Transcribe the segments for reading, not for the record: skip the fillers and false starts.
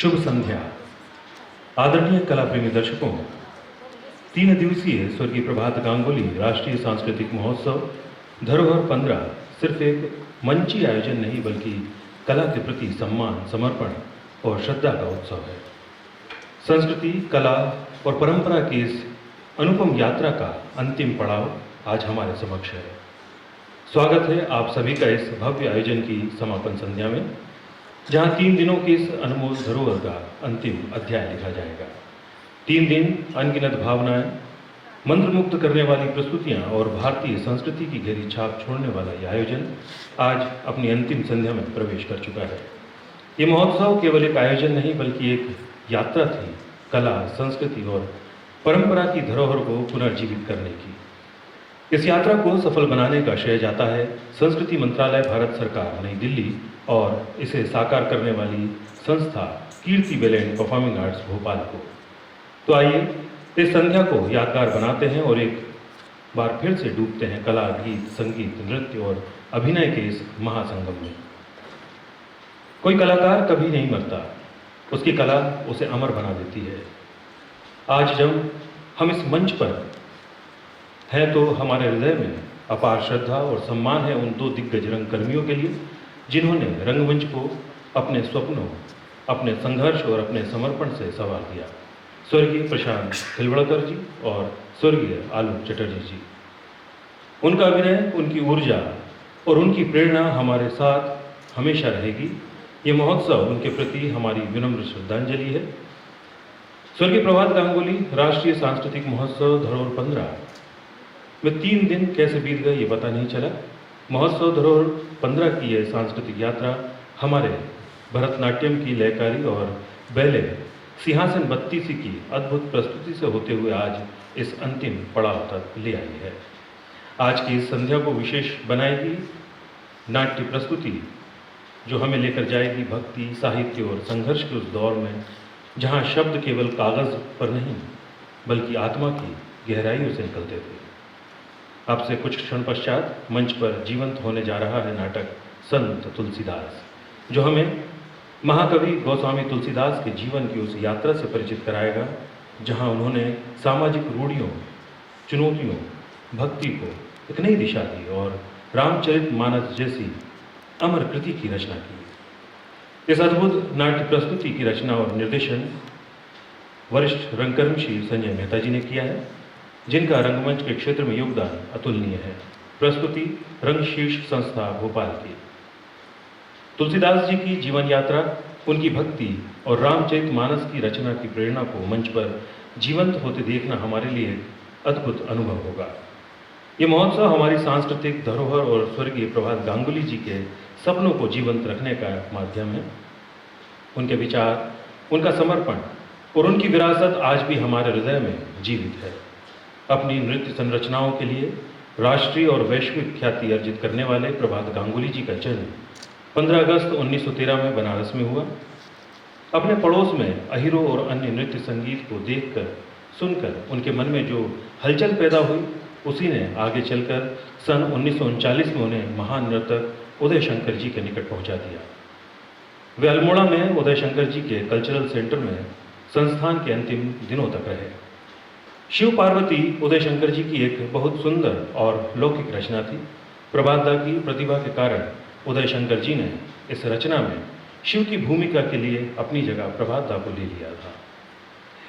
शुभ संध्या। आदरणीय कला प्रेमी दर्शकों, 3 दिवसीय स्वर्गीय प्रभात गांगुली राष्ट्रीय सांस्कृतिक महोत्सव धरोहर 15 सिर्फ एक मंची आयोजन नहीं बल्कि कला के प्रति सम्मान, समर्पण और श्रद्धा का उत्सव है। संस्कृति, कला और परंपरा की इस अनुपम यात्रा का अंतिम पड़ाव आज हमारे समक्ष है। स्वागत है आप सभी का इस भव्य आयोजन की समापन संध्या में, जहां 3 दिनों की इस अनमोल धरोहर का अंतिम अध्याय लिखा जाएगा। 3 दिन, अनगिनत भावनाएं, मंत्रमुग्ध करने वाली प्रस्तुतियां और भारतीय संस्कृति की गहरी छाप छोड़ने वाला यह आयोजन आज अपनी अंतिम संध्या में प्रवेश कर चुका है। ये महोत्सव केवल एक आयोजन नहीं बल्कि एक यात्रा थी, कला, संस्कृति और परंपरा की धरोहर को पुनर्जीवित करने की। इस यात्रा को सफल बनाने का श्रेय जाता है संस्कृति मंत्रालय, भारत सरकार, नई दिल्ली और इसे साकार करने वाली संस्था Kirti ballet and performing arts Bhopal को। तो आइए इस संध्या को यादगार बनाते हैं और एक बार फिर से डूबते हैं कला, गीत, संगीत, नृत्य और अभिनय के इस महासंगम में। कोई कलाकार कभी नहीं मरता, उसकी कला उसे अमर बना देती है। आज जब हम इस मंच पर हैं तो हमारे हृदय में अपार श्रद्धा और सम्मान है उन 2 दिग्गज रंगकर्मियों के लिए जिन्होंने रंगमंच को अपने स्वप्नों, अपने संघर्ष और अपने समर्पण से संवार दिया। स्वर्गीय प्रशांत खिलवड़कर जी और स्वर्गीय आलोक चटर्जी जी। उनका अभिनय, उनकी ऊर्जा और उनकी प्रेरणा हमारे साथ हमेशा रहेगी। ये महोत्सव उनके प्रति हमारी विनम्र श्रद्धांजलि है। स्वर्गीय प्रभात गांगुली राष्ट्रीय सांस्कृतिक महोत्सव धरोहर 15 में 3 दिन कैसे बीत गए ये पता नहीं चला। महोत्सव धरोहर 15 की यह सांस्कृतिक यात्रा हमारे भरतनाट्यम की लयकारी और बैले सिंहासन बत्तीसी की अद्भुत प्रस्तुति से होते हुए आज इस अंतिम पड़ाव तक ले आई है। आज की इस संध्या को विशेष बनाएगी नाट्य प्रस्तुति, जो हमें लेकर जाएगी भक्ति, साहित्य और संघर्ष के उस दौर में जहाँ शब्द केवल कागज पर नहीं बल्कि आत्मा की गहराइयों से निकलते थे। आपसे कुछ क्षण पश्चात मंच पर जीवंत होने जा रहा है नाटक संत तुलसीदास, जो हमें महाकवि गोस्वामी तुलसीदास के जीवन की उस यात्रा से परिचित कराएगा जहां उन्होंने सामाजिक रूढ़ियों, चुनौतियों, भक्ति को एक नई दिशा दी और रामचरितमानस जैसी अमर कृति की रचना की। इस अद्भुत नाट्य प्रस्तुति की रचना और निर्देशन वरिष्ठ रंगकर्मी श्री संजय मेहता जी ने किया है, जिनका रंगमंच के क्षेत्र में योगदान अतुलनीय है। प्रस्तुति रंगशीर्ष संस्था भोपाल की। तुलसीदास जी की जीवन यात्रा, उनकी भक्ति और रामचरितमानस की रचना की प्रेरणा को मंच पर जीवंत होते देखना हमारे लिए एक अद्भुत अनुभव होगा। ये महोत्सव हमारी सांस्कृतिक धरोहर और स्वर्गीय प्रभात गांगुली जी के सपनों को जीवंत रखने का माध्यम है। उनके विचार, उनका समर्पण और उनकी विरासत आज भी हमारे हृदय में जीवित है। अपनी नृत्य संरचनाओं के लिए राष्ट्रीय और वैश्विक ख्याति अर्जित करने वाले प्रभात गांगुली जी का जन्म 15 अगस्त 1913 में बनारस में हुआ। अपने पड़ोस में अहिरो और अन्य नृत्य संगीत को देखकर, सुनकर उनके मन में जो हलचल पैदा हुई, उसी ने आगे चलकर सन 1939 में उन्हें महान नर्तक उदय शंकर जी के निकट पहुंचा दिया। वे अल्मोड़ा में उदय शंकर जी के कल्चरल सेंटर में संस्थान के अंतिम दिनों तक रहे। शिव पार्वती उदय शंकर जी की एक बहुत सुंदर और लौकिक रचना थी। प्रभात दा की प्रतिभा के कारण उदय शंकर जी ने इस रचना में शिव की भूमिका के लिए अपनी जगह प्रभात दा को ले लिया था।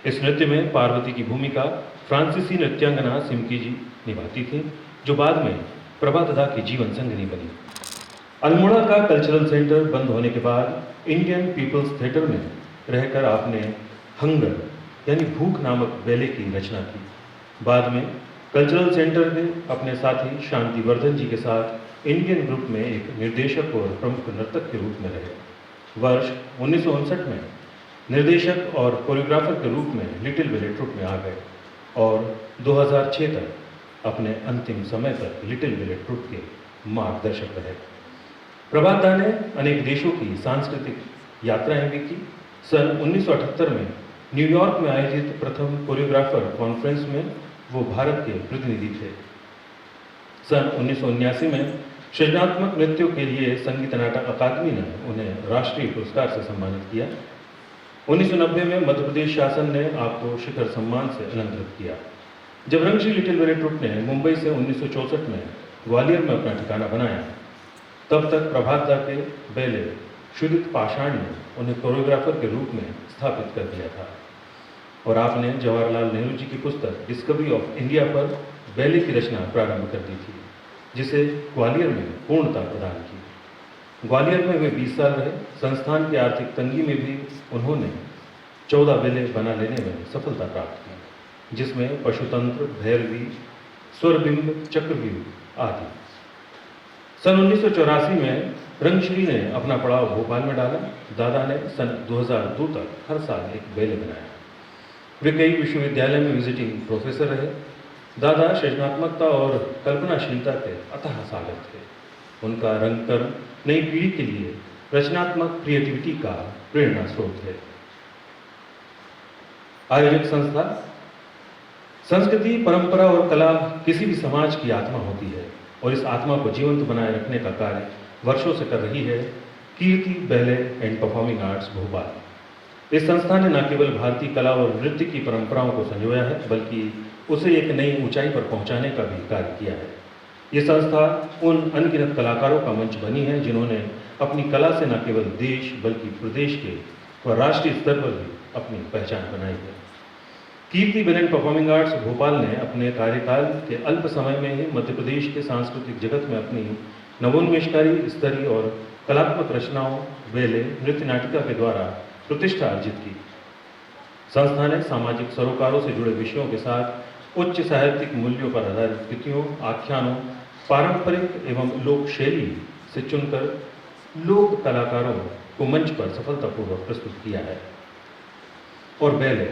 इस नृत्य में पार्वती की भूमिका फ्रांसीसी नृत्यांगना सिमकी जी निभाती थी, जो बाद में प्रभात दा की जीवन संगिनी बनी। अल्मोड़ा का कल्चरल सेंटर बंद होने के बाद इंडियन पीपल्स थिएटर में रहकर आपने हंगर यानी भूख नामक बैले की रचना की। बाद में कल्चरल सेंटर के अपने साथी शांति वर्धन जी के साथ इंडियन ग्रुप में एक निर्देशक और प्रमुख नर्तक के रूप में रहे। वर्ष 1959 में निर्देशक और कोरियोग्राफर के रूप में लिटिल बैले ट्रुप में आ गए और 2006 तक अपने अंतिम समय तक लिटिल बैले ट्रुप के मार्गदर्शक रहे। प्रभात दा ने अनेक देशों की सांस्कृतिक यात्राएं भी की। सन 1978 में न्यूयॉर्क में आयोजित प्रथम कोरियोग्राफर कॉन्फ्रेंस में वो भारत के प्रतिनिधि थे। सन 1979 में सृजनात्मक नृत्यों के लिए संगीत नाटक अकादमी ने उन्हें राष्ट्रीय पुरस्कार से सम्मानित किया। 1990 में मध्य प्रदेश शासन ने आपको शिखर सम्मान से अलंकृत किया। जब रंगश्री लिटिल वेरी ट्रुप ने मुंबई से 1964 में ग्वालियर में अपना ठिकाना बनाया, तब तक प्रभात दा के बेले शुद्धित पाषाण ने उन्हें कोरियोग्राफर के रूप में स्थापित कर दिया था और आपने जवाहरलाल नेहरू जी की पुस्तक डिस्कवरी ऑफ इंडिया पर बैले की रचना प्रारंभ कर दी थी, जिसे ग्वालियर में पूर्णता प्रदान की। ग्वालियर में वे 20 साल रहे। संस्थान की आर्थिक तंगी में भी उन्होंने 14 बेले बना लेने में सफलता प्राप्त की, जिसमें पशुतंत्र, भैरवी, स्वरबिंब, चक्रव्यूह आदि। सन 1984 में रंगश्री ने अपना पड़ाव भोपाल में डाला। दादा ने सन 2002 तक हर साल एक बेले बनाया। वे कई विश्वविद्यालय में विजिटिंग प्रोफेसर रहे। दादा सृजनात्मकता और कल्पनाशीलता के अथाह सागर थे। उनका रंगकर्म नई पीढ़ी के लिए रचनात्मक क्रिएटिविटी का प्रेरणा स्रोत है। आयोजक संस्था। संस्कृति, परंपरा और कला किसी भी समाज की आत्मा होती है और इस आत्मा को जीवंत बनाए रखने का कार्य वर्षों से कर रही है Kirti ballet and performing arts Bhopal. इस संस्था ने न केवल भारतीय कला और नृत्य की परंपराओं को संजोया है, बल्कि उसे एक नई ऊंचाई पर पहुंचाने का भी कार्य किया है। ये संस्था उन अनगिनत कलाकारों का मंच बनी है जिन्होंने अपनी कला से न केवल देश बल्कि प्रदेश के व राष्ट्रीय स्तर पर भी अपनी पहचान बनाई है। कीर्ति बेले एंड परफॉर्मिंग आर्ट्स भोपाल ने अपने कार्यकाल के अल्प समय में ही मध्य प्रदेश के सांस्कृतिक जगत में अपनी नवोन्मेषकारी, स्तरीय और कलात्मक रचनाओं, बेले, नृत्य नाटिका के द्वारा प्रतिष्ठा अर्जित की। संस्था ने सामाजिक सरोकारों से जुड़े विषयों के साथ उच्च साहित्यिक मूल्यों पर आधारित कृतियों, आख्यानों, पारंपरिक एवं लोक शैली से चुनकर लोक कलाकारों को मंच पर सफलतापूर्वक प्रस्तुत किया है। और बेले,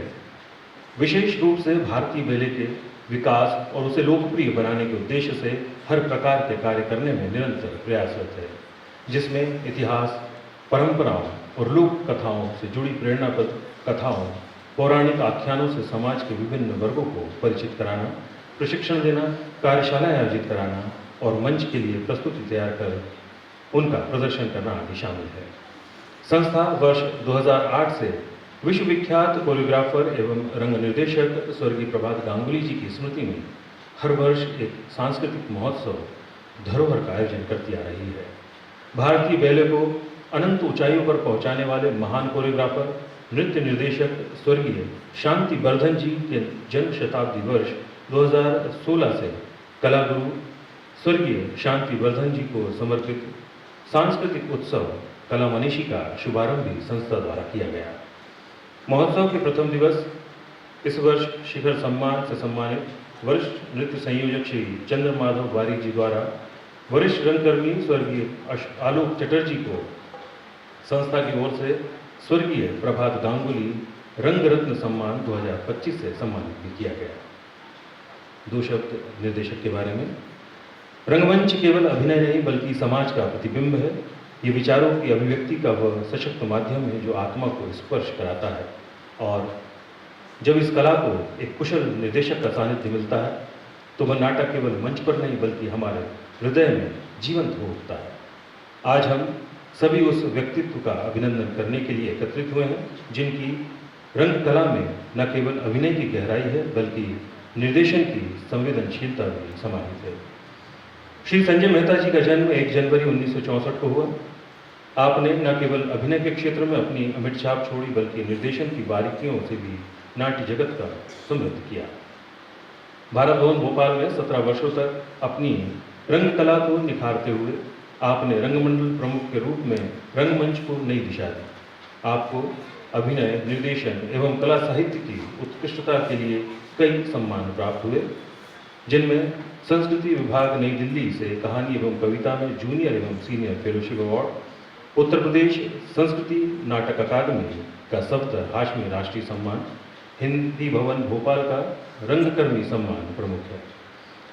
विशेष रूप से भारतीय बेले के विकास और उसे लोकप्रिय बनाने के उद्देश्य से हर प्रकार के कार्य करने में निरंतर प्रयासरत है, जिसमें इतिहास, परंपराओं और लोक कथाओं से जुड़ी प्रेरणाप्रद कथाओं, पौराणिक आख्यानों से समाज के विभिन्न वर्गों को परिचित कराना, प्रशिक्षण देना, कार्यशालाएं आयोजित कराना और मंच के लिए प्रस्तुति तैयार कर उनका प्रदर्शन करना आदि शामिल है। संस्था वर्ष 2008 से विश्व विख्यात कोरियोग्राफर एवं रंग निर्देशक स्वर्गीय प्रभात गांगुली जी की स्मृति में हर वर्ष एक सांस्कृतिक महोत्सव धरोहर का आयोजन करती आ रही है। भारतीय बैले को अनंत ऊंचाइयों पर पहुंचाने वाले महान कोरियोग्राफर, नृत्य निर्देशक स्वर्गीय शांति वर्धन जी के जन्म शताब्दी वर्ष 2016 से कलागुरु स्वर्गीय शांति वर्धन जी को समर्पित सांस्कृतिक उत्सव कला मनीषी का शुभारंभ भी संस्था द्वारा किया गया। महोत्सव के प्रथम दिवस इस वर्ष शिखर सम्मान से सम्मानित वरिष्ठ नृत्य संयोजक श्री चंद्र माधव वारिक जी द्वारा वरिष्ठ रंगकर्मी स्वर्गीय आलोक चटर्जी को संस्था की ओर से स्वर्गीय प्रभात गांगुली रंग रत्न सम्मान 2025 से सम्मानित भी किया गया। दो शब्द निर्देशक के बारे में। रंगमंच केवल अभिनय नहीं बल्कि समाज का प्रतिबिंब है। ये विचारों की अभिव्यक्ति का वह सशक्त माध्यम है जो आत्मा को स्पर्श कराता है, और जब इस कला को एक कुशल निर्देशक का सानिध्य मिलता है तो वह नाटक केवल मंच पर नहीं बल्कि हमारे हृदय में जीवंत हो उठता है। आज हम सभी उस व्यक्तित्व का अभिनंदन करने के लिए एकत्रित हुए हैं जिनकी रंग कला में न केवल अभिनय की गहराई है बल्कि निर्देशन की संवेदनशीलता भी समाहित है। श्री संजय मेहता जी का जन्म 1 जनवरी 1964 को हुआ। आपने न केवल अभिनय के क्षेत्र में अपनी अमिट छाप छोड़ी बल्कि निर्देशन की बारीकियों से भी नाट्य जगत का समृद्ध किया। भारत भवन भोपाल में 17 वर्षों तक अपनी रंग कला को निखारते हुए आपने रंगमंडल प्रमुख के रूप में रंगमंच को नई दिशा दी। आपको अभिनय, निर्देशन एवं कला साहित्य की उत्कृष्टता के लिए कई सम्मान प्राप्त हुए, जिनमें संस्कृति विभाग नई दिल्ली से कहानी एवं कविता में जूनियर एवं senior fellowship award, Uttar Pradesh संस्कृति नाटक अकादमी का सप्तहाश में राष्ट्रीय सम्मान, हिंदी भवन भोपाल का रंगकर्मी सम्मान प्रमुख है।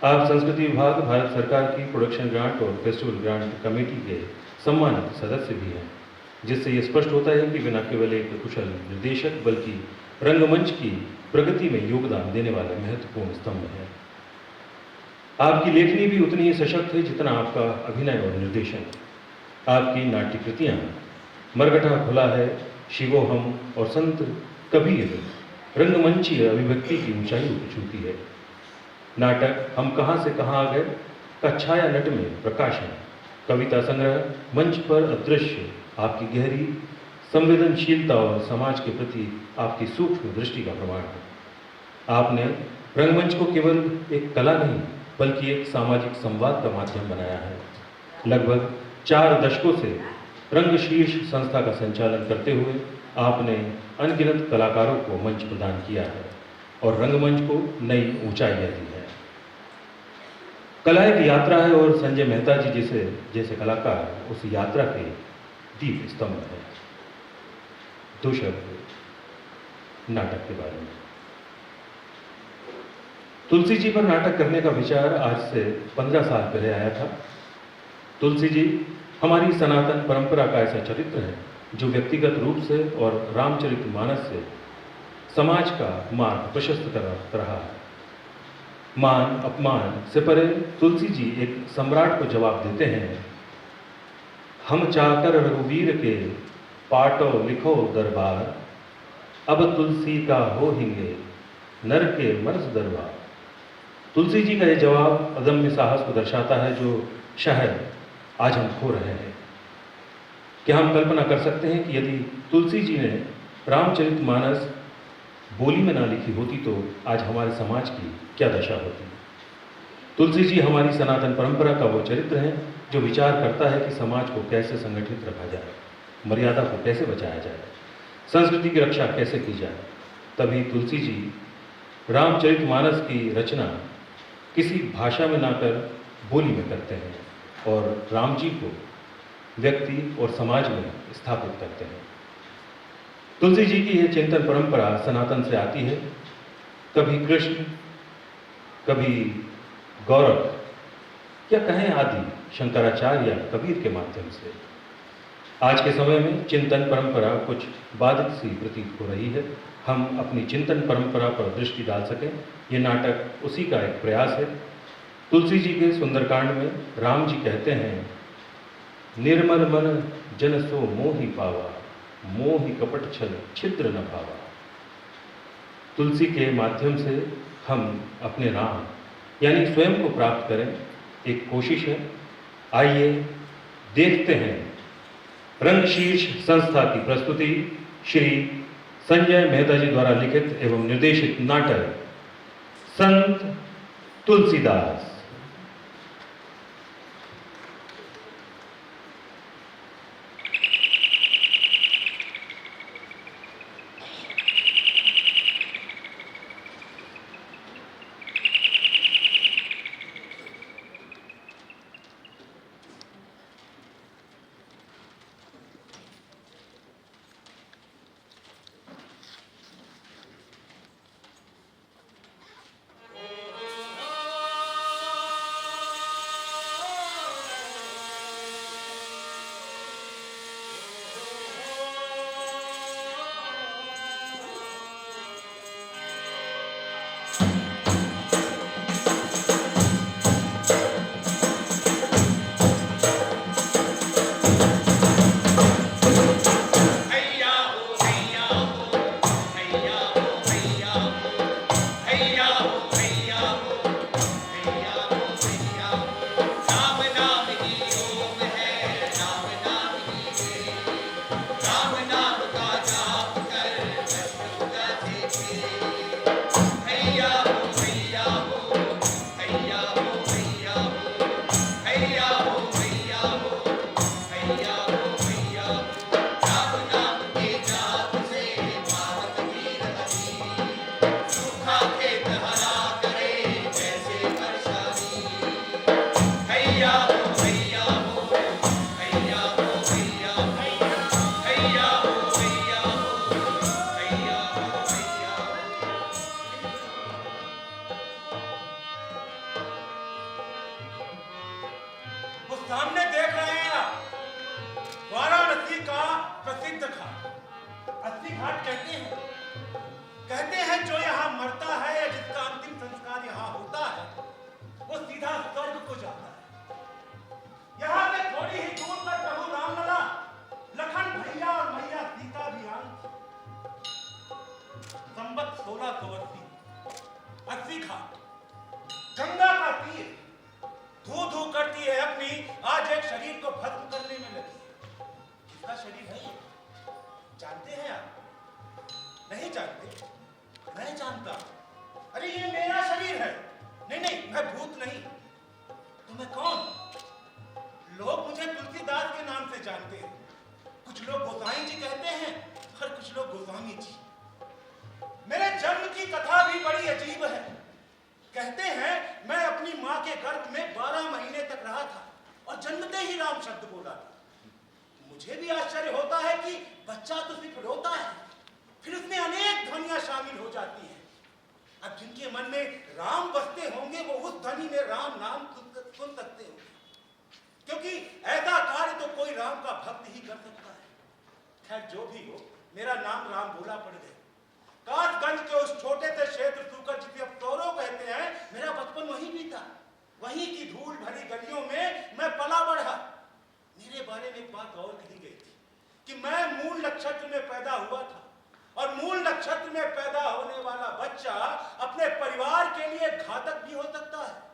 आप संस्कृति विभाग, भारत सरकार की प्रोडक्शन ग्रांट और फेस्टिवल ग्रांट कमेटी के सम्मानित सदस्य भी हैं, जिससे ये स्पष्ट होता है कि वे न केवल एक कुशल निर्देशक बल्कि रंगमंच की प्रगति में योगदान देने वाले महत्वपूर्ण स्तंभ हैं। आपकी लेखनी भी उतनी ही सशक्त है जितना आपका अभिनय और निर्देशन। आपकी नाट्य कृतियाँ मरगटा खुला है, शिवोहम और संत कबीर रंगमंचीय अभिव्यक्ति की ऊंचाई को छूती है। नाटक हम कहाँ से कहाँ आ गए का छाया नट में प्रकाशन, कविता संग्रह मंच पर अदृश्य आपकी गहरी संवेदनशीलता और समाज के प्रति आपकी सूक्ष्म दृष्टि का प्रमाण है। आपने रंगमंच को केवल एक कला नहीं बल्कि एक सामाजिक संवाद का माध्यम बनाया है। लगभग 4 दशकों से रंगशीर्ष संस्था का संचालन करते हुए आपने अनगिनत कलाकारों को मंच प्रदान किया है और रंगमंच को नई ऊंचाइयां दी है। कला एक यात्रा है और संजय मेहता जी जैसे कलाकार उस यात्रा के दीप स्तंभ है। 2 शब्द नाटक के बारे में। तुलसी जी पर नाटक करने का विचार आज से 15 साल पहले आया था। तुलसी जी हमारी सनातन परंपरा का ऐसा चरित्र है जो व्यक्तिगत रूप से और रामचरितमानस से समाज का मार्ग प्रशस्त कर रहा है। मान अपमान से परे तुलसी जी एक सम्राट को जवाब देते हैं, हम चाकर रघुवीर के पाटो लिखो दरबार, अब तुलसी का हो हिंगे नर के मर्ज दरबार। तुलसी जी का यह जवाब अदम्य साहस को दर्शाता है जो शायद आज हम खो रहे हैं। क्या हम कल्पना कर सकते हैं कि यदि तुलसी जी ने रामचरितमानस बोली में ना लिखी होती तो आज हमारे समाज की क्या दशा होती। तुलसी जी हमारी सनातन परंपरा का वो चरित्र है जो विचार करता है कि समाज को कैसे संगठित रखा जाए, मर्यादा को कैसे बचाया जाए, संस्कृति की रक्षा कैसे की जाए। तभी तुलसी जी रामचरितमानस की रचना किसी भाषा में ना कर बोली में करते हैं और राम जी को व्यक्ति और समाज में स्थापित करते हैं। तुलसी जी की यह चिंतन परंपरा सनातन से आती है, कभी कृष्ण, कभी गौरव या कहें आदि शंकराचार्य या कबीर के माध्यम से। आज के समय में चिंतन परंपरा कुछ बाधित सी प्रतीत हो रही है। हम अपनी चिंतन परंपरा पर दृष्टि डाल सकें, ये नाटक उसी का एक प्रयास है। तुलसी जी के सुंदरकांड में राम जी कहते हैं, निर्मल मन जन सो मोहि पावा, मोहि कपट छल छिद्र न पावा। तुलसी के माध्यम से हम अपने राम यानी स्वयं को प्राप्त करें, एक कोशिश है। आइए देखते हैं रंगशीर्ष संस्था की प्रस्तुति श्री संजय मेहता जी द्वारा लिखित एवं निर्देशित नाटक संत तुलसीदास। सामने देख रहे हैं आप वाराणसी का प्रसिद्ध घाट अस्सी घाट कहते हैं जो यहाँ मरता है या जिसका अंतिम संस्कार यहाँ होता है वो सीधा स्वर्ग को जाता है। यहाँ से थोड़ी ही दूर पर प्रभु रामलला, लखन भैया और मैया सीता भी आंगन गंगा का तीर धू धू करती है अपनी, आज एक शरीर को भस्म करने में लगी है। किसका शरीर है ये? जानते हैं आप? नहीं जानते? मैं जानता। अरे ये मेरा शरीर है। नहीं नहीं, मैं भूत नहीं। तो मैं कौन? लोग मुझे तुलसीदास के नाम से जानते हैं। कुछ लोग गोसाई जी कहते हैं और कुछ लोग गोस्वामी जी। मेरे जन्म की कथा भी बड़ी अजीब है। कहते हैं मैं अपनी माँ के गर्भ में 12 महीने तक रहा था और जन्मते ही राम शब्द बोला था। मुझे भी आश्चर्य होता है कि बच्चा तो सिर्फ रोता है, फिर उसमें अनेक ध्वनियां शामिल हो जाती हैं। अब जिनके मन में राम बसते होंगे वो उस ध्वनि में राम नाम सुन सकते होंगे, क्योंकि ऐसा कार्य तो कोई राम का भक्त ही कर सकता है। खैर जो भी हो, मेरा नाम राम भोला पड़ गया। कासगंज के उस छोटे से क्षेत्र सुकर जिसे अब तोरो कहते हैं, मेरा बचपन वहीं बीता। वहीं की धूल भरी गलियों में मैं पला बढ़ा। मेरे बारे में एक बात और कही गई थी कि मैं मूल नक्षत्र में पैदा हुआ था और मूल नक्षत्र में पैदा होने वाला बच्चा अपने परिवार के लिए घातक भी हो सकता है।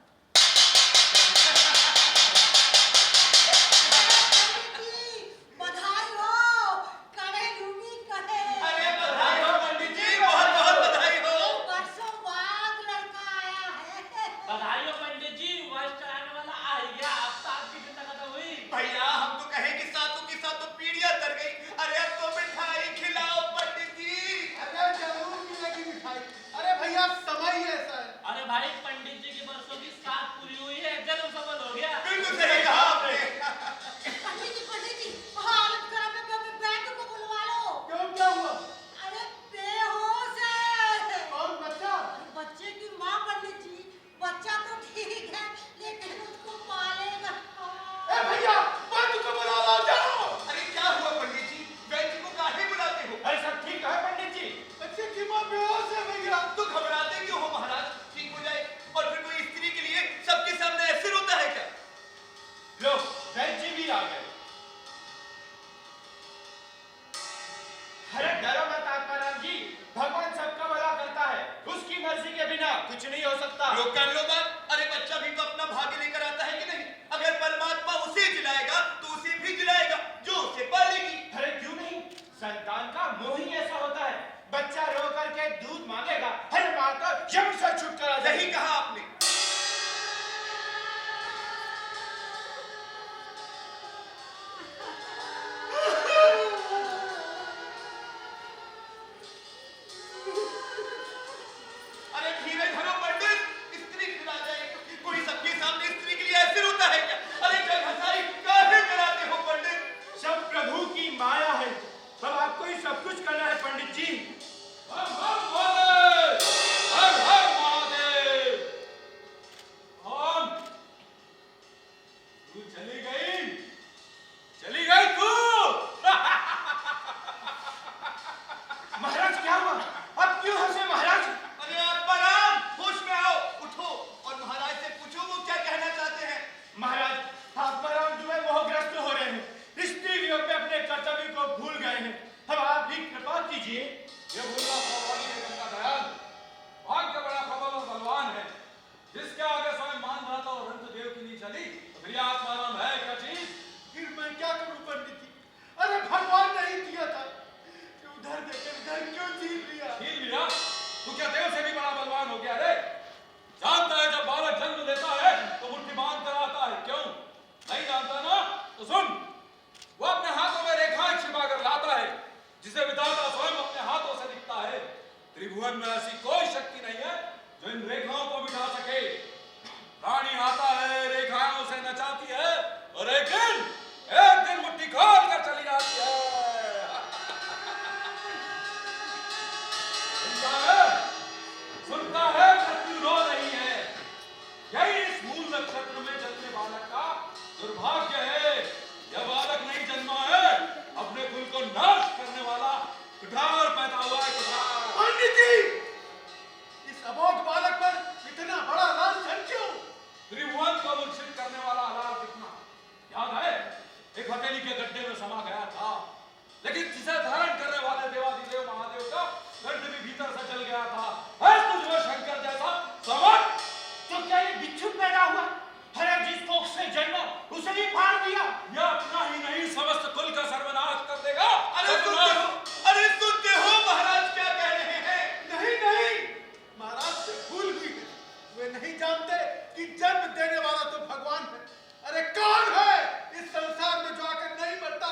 कि जन्म देने वाला तो भगवान है। अरे कौन है इस संसार में जो आकर नहीं मरता?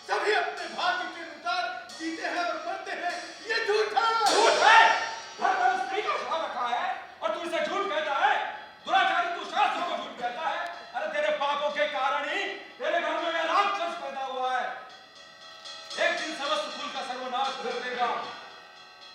सभी अपने भाग्य के अनुसार जीते हैं और मरते हैं। ये झूठ है। झूठ है। घर में स्त्री का उठा रखा है और तू इसे झूठ कहता है। दुराचारी तू शास्त्रों को झूठ कहता है। अरे तेरे पापों के कारण ही तेरे घर में यह राक्षस पैदा हुआ है। एक दिन समस्त कुल का सर्वनाश कर देगा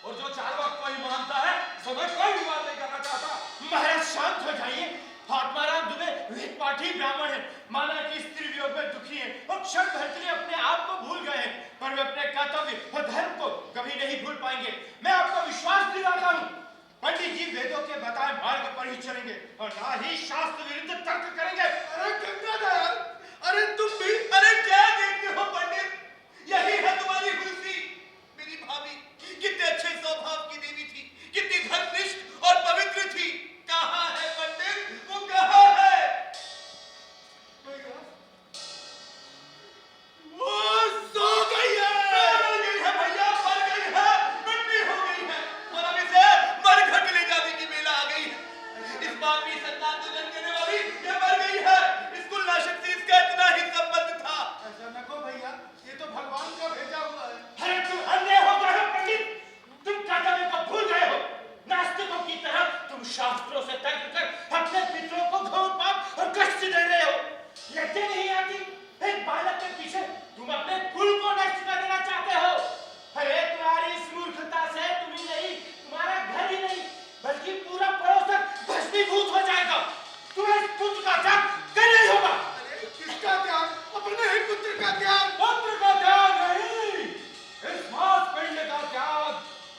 और जो चार्वाक को ही मानता है समय कोई विवाद नहीं करना चाहता। महाराज शांत हो जाइए। आत्माराम दुबे वेद पाठी ब्राह्मण है, माना कि स्त्री वियोग में दुखी है और क्षण भर के लिए अपने आप को भूल गए हैं, पर वे अपने कर्तव्य और धर्म को कभी नहीं भूल पाएंगे। मैं आपको विश्वास दिलाता हूँ, पंडित जी वेदों के बताए मार्ग पर ही चलेंगे और ना ही शास्त्र विरुद्ध तर्क करेंगे। अरे गंगाधर, अरे तुम भी अरे क्या देखते हो पंडित? यही है तुम्हारी हुलसी। मेरी भाभी कितने अच्छे स्वभाव की देवी थी, कितनी धर्मनिष्ठ और पवित्र थी। कहाँ है पंडित? वो कहाँ है? वो सो गई है। मर गई है भैया, मर गई है, मिट्टी हो गई है और अब इसे मरघट ले जाने की बेला आ गई है। इस पापी संतान को जन्म देने वाली ये मर गई है। स्कूल नाशक से इसका इतना ही संबंध था। ऐसा न कहो भैया, ये तो भगवान का भेजा हुआ है। अरे तुम अन्य हो गए हो पंडित, तुम कर्तव्य को भूल गए हो। नास्तिकों की तरह तुम शास्त्रों से तर्क कर अपने पितरों को घोर पाप और कष्ट दे रहे हो। लज्जा नहीं आती? एक बालक के पीछे तुम अपने कुल को नष्ट कर देना चाहते हो। अरे तुम्हारी इस मूर्खता से तुम ही नहीं, तुम्हारा घर ही नहीं बल्कि पूरा पड़ोस भस्मीभूत हो जाएगा। तुम्हें पुत्र का त्याग करना ही होगा। अरे किसका त्याग? अपने ही पुत्र का त्याग। पुत्र का त्याग नहीं, इस मांस पिंड का त्याग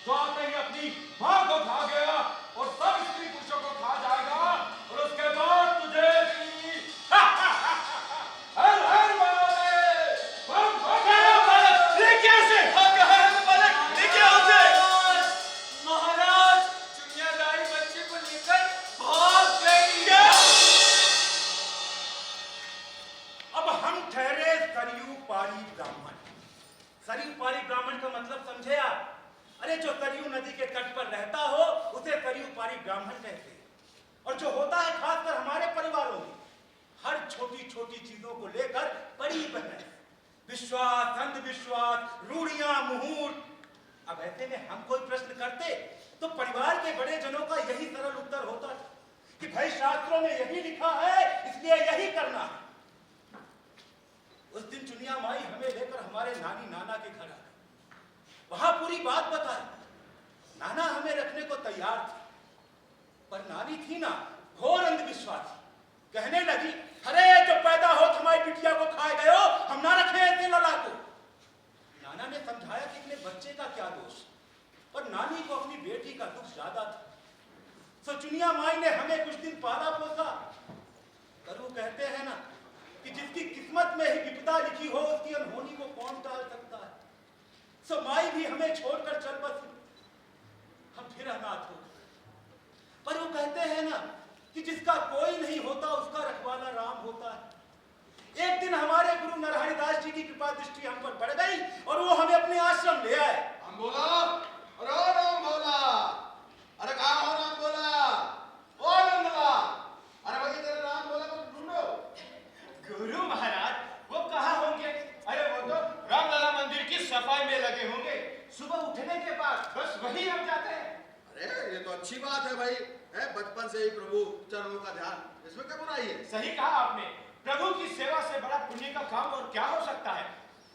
जो आते ही अपनी मां को खा गया और सब स्त्री पुरुषों को खा जाएगा और उसके बाद तुझे भी हर हर महादेव बम बम। लेके उसे। हाँ कहा है वो बालक, लेके आओ उसे। महाराज चुनियादारी बच्चे को लेकर भाग गई। अब हम ठहरे सरयू पारी ब्राह्मण। सरयू पारी ब्राह्मण का मतलब समझे आप? अरे जो सरयू नदी के तट पर रहता हो उसे सरयू पारी ब्राह्मण कहते हैं। और जो होता है खासकर हमारे परिवारों में, हर छोटी छोटी चीजों को लेकर बड़ी बहस, विश्वास, अंधविश्वास, रूढ़ियां, मुहूर्त। अब ऐसे में हम कोई प्रश्न करते तो परिवार के बड़े जनों का यही सरल उत्तर होता कि भाई शास्त्रों में यही लिखा है इसलिए यही करना है। उस दिन चुनिया माई हमें लेकर हमारे नानी नाना के घर आ गई। वहां पूरी बात बताई। नाना हमें रखने को तैयार थे, पर नानी थी ना घोर अंधविश्वासी। कहने लगी, अरे जो पैदा हो तुम्हारी बिटिया को खाए गए हो, हम ना रखे ऐसे लला को। नाना ने समझाया कि इतने बच्चे का क्या दोष, पर नानी को अपनी बेटी का दुख ज्यादा था। सो चुनिया माई ने हमें कुछ दिन पाला पोसा। पर वो कहते हैं ना कि जिसकी किस्मत में ही विपदा लिखी हो उसकी अनहोनी को कौन टाल सकता है। सो माई भी हमें छोड़कर चल बसी। हम फिर अनाथ हो गए। पर वो कहते हैं ना कि जिसका कोई नहीं होता उसका रखवाला राम होता है। एक दिन हमारे गुरु नारायण दास जी की कृपा दृष्टि हम पर पड़ गई और वो हमें अपने आश्रम ले आए। हम बोला, अरे राम बोला, अरे कहाँ हो राम बोला, ओ नंदला, अरे भाई तेरे राम बोला को ढूंढो। गुरु महाराज वो कहाँ होंगे? अरे वो तो रामलला मंदिर की सफाई में लगे होंगे। सुबह उठने के बाद बस वही हम जाते हैं। अरे ये तो अच्छी बात है भाई, है बचपन से ही प्रभु चरणों का ध्यान, इसमें क्या बुराई है? सही कहा आपने। प्रभु की सेवा से बड़ा पुण्य का काम और क्या हो सकता है?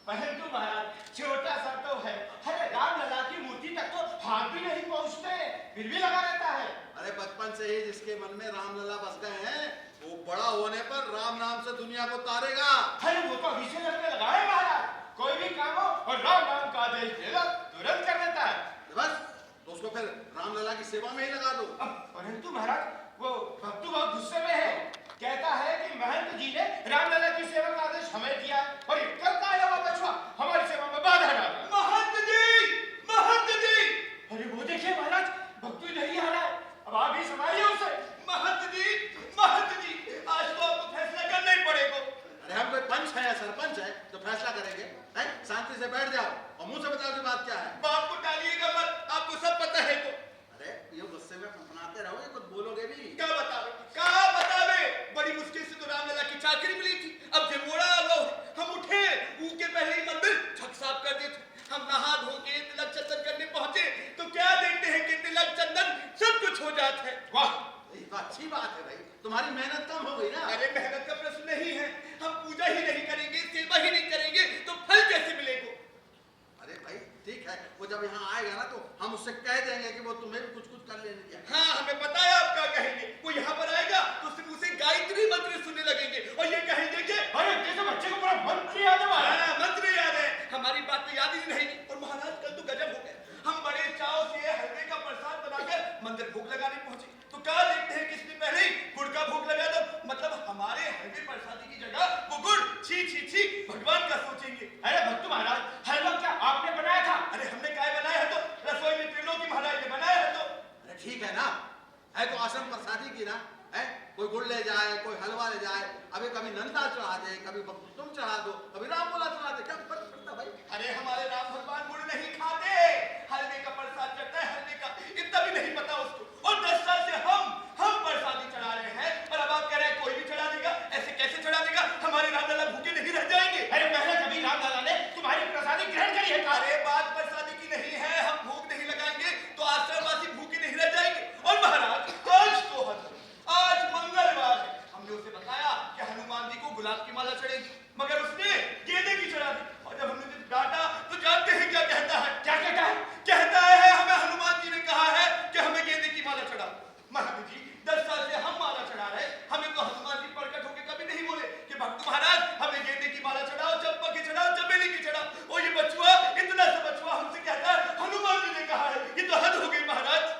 परंतु महाराज छोटा सा तो है। अरे रामलला की मूर्ति तक तो हाथ भी नहीं पहुंचते, फिर भी लगा रहता है। अरे बचपन से ही जिसके मन में रामलला बस गए हैं, वो बड़ा होने पर राम नाम से दुनिया को तारेगा। अरे वो तो अभी से लगने लगा है महाराज। कोई भी काम हो और राम नाम का आदेश दे दो तुरंत कर देता है। बस तो उसको फिर रामलला की सेवा में ही लगा दो। परंतु महाराज वो भक्तु बहुत गुस्से में है। कहता है कि महंत जी ने रामलला की सेवा का आदेश हमें दिया और ये करता आया हुआ बछवा हमारी सेवा में बाधा डाला। महंत जी, महंत जी! अरे वो देखिए महाराज, भक्तु नहीं आ रहा है। अब आप ही संभालिए उसे। महंत जी, महंत जी, आज तो आपको फैसला करना ही पड़ेगा। अरे हम कोई पंच है या सरपंच है तो फैसला करेंगे? हैं? शांति से बैठ जाओ और मुंह से बताओ कि बात क्या है। बाप को टालिएगा मत, आपको सब पता है। तो अरे ये गुस्से में फनफनाते रहोगे, कुछ बोलोगे भी। अच्छी बात है भाई, तुम्हारी मेहनत कम हो गई ना। अरे मेहनत का प्रश्न नहीं है, हम पूजा ही नहीं करेंगे, सेवा ही नहीं करेंगे तो फल कैसे मिलेगा? अरे भाई ठीक है, वो जब यहाँ आएगा ना तो हम उससे कह देंगे कि वो तुम्हें भी कुछ कुछ कर लेने दिया। हाँ हमें पता है आप क्या कहेंगे। वो यहाँ पर आएगा तो सिर्फ उसे गायत्री मंत्र सुनने लगेंगे और ये कहेंगे कि अरे जैसे बच्चे को पूरा मंत्र याद है महाराज। हाँ, मंत्र याद है, हमारी बात तो याद ही नहीं। और महाराज कल तो गजब हो गया, हम बड़े चाव से हलवे का प्रसाद बनाकर मंदिर भोग लगाने पहुंचे तो कहा देखते हैं किसने पहले ही गुड़ का भोग लगा दो। मतलब हमारे हलवे प्रसादी की जगह वो गुड़ छी छी छी भगवान का सोचेंगे। अरे भक्तू महाराज, हलवा क्या आपने बनाया था? अरे हमने काय बनाया है तो रसोई में त्रिलोकी की महाराज ने बनाया है तो। अरे ठीक है ना, है तो आश्रम प्रसादी की ना, है कोई गुड़ ले जाए, कोई हलवा ले जाए, अभी कभी नंदा चढ़ा दे, कभी तुम चढ़ा दो, कभी राम बोला चढ़ा दे, क्या फर्क पड़ता भाई? अरे हमारे राम भगवान गुड़ नहीं खाते, हलवे का प्रसाद चढ़ता है हलवे का, इतना भी नहीं पता उसको। और 10 साल से हम प्रसादी चढ़ा रहे हैं और अब आप कह रहे हैं कोई भी चढ़ा देगा? ऐसे कैसे चढ़ा देगा? हमारे राम लाला भूखे नहीं रह जाएंगे। अरे पहले कभी राम लाला ने तुम्हारी प्रसादी ग्रहण करी है? अरे बात प्रसादी की नहीं है, हम भूख नहीं लगाएंगे तो आश्रमवासी भूखे नहीं रह जाएंगे। और महाराज आज मंगलवार है, हमने उसे बताया कि हनुमान जी को गुलाब की माला चढ़ेगी, मगर उसने गेंदे की चढ़ा दी। और जब हमने उसे डांटा तो जानते हैं क्या कहता है? क्या कहता है? कहता है हमें हनुमान जी ने कहा है कि हमें गेंदे की माला चढ़ाओ। महाराज जी 10 साल से हम माला चढ़ा रहे, हमें तो हनुमान जी प्रकट होकर कभी नहीं बोले कि भक्त महाराज हमें गेंदे की माला चढ़ाओ, चंपा की चढ़ाओ, चमेली की चढ़ाओ। और ये बचुआ, इतना सा बचुआ हमसे कहता है हनुमान जी ने कहा है। ये तो हद हो गई महाराज।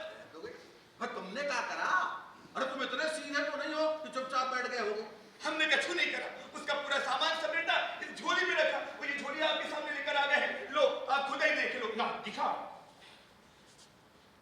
पर तुमने क्या करा? अरे तुम इतने सीधे तो नहीं हो कि चुपचाप बैठ गए होगे। हमने कछु नहीं करा, उसका पूरा सामान समेटा इस झोली में रखा। वो ये झोली आपके सामने लेकर आ गए हैं, लो आप खुद ही देख लो। ना दिखा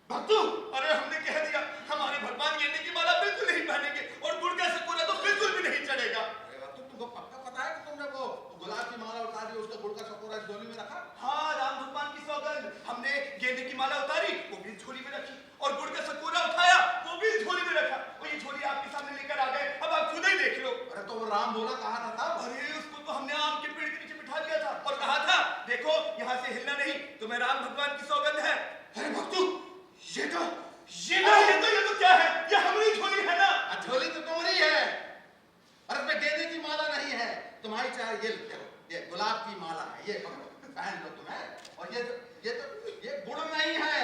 भक्तू, अरे हमने कह दिया हमारे भगवान गेंदे की माला बिल्कुल नहीं पहनेंगे और गुड़ का सकोरा तो बिल्कुल भी नहीं चढ़ेगा। अरे बात तुमको पक्का पता है कि तुमने वो गुलाब की माला उतारी, उसका गुड़ का सकोरा इस झोली में रखा? हाँ राम भगवान की सौगंध, हमने गेंदे की माला उतारी, वो भी झोली में रखी और गुड़ का सकोरा उठाया, वो भी झोली में रखा। और ये झोली आपके सामने लेकर आ गए, अब आप खुद ही देख लो। अरे तो वो राम बोला कहा था तब? अरे उसको तो हमने आम के पेड़ के नीचे बिठा दिया था और कहा था देखो यहाँ से हिलना नहीं, तुम्हें राम भगवान की सौगंध है। अरे भक्तू, ये तो ये तो क्या है? ये हमारी झोली है ना? झोली तो तुम्हारी है, और इसमें गेंदे की माला नहीं है। तुम्हारी चाहे ये देखो, ये गुलाब की माला है, ये पकड़ो पहन लो तुम्हें। और ये गुड़ नहीं है,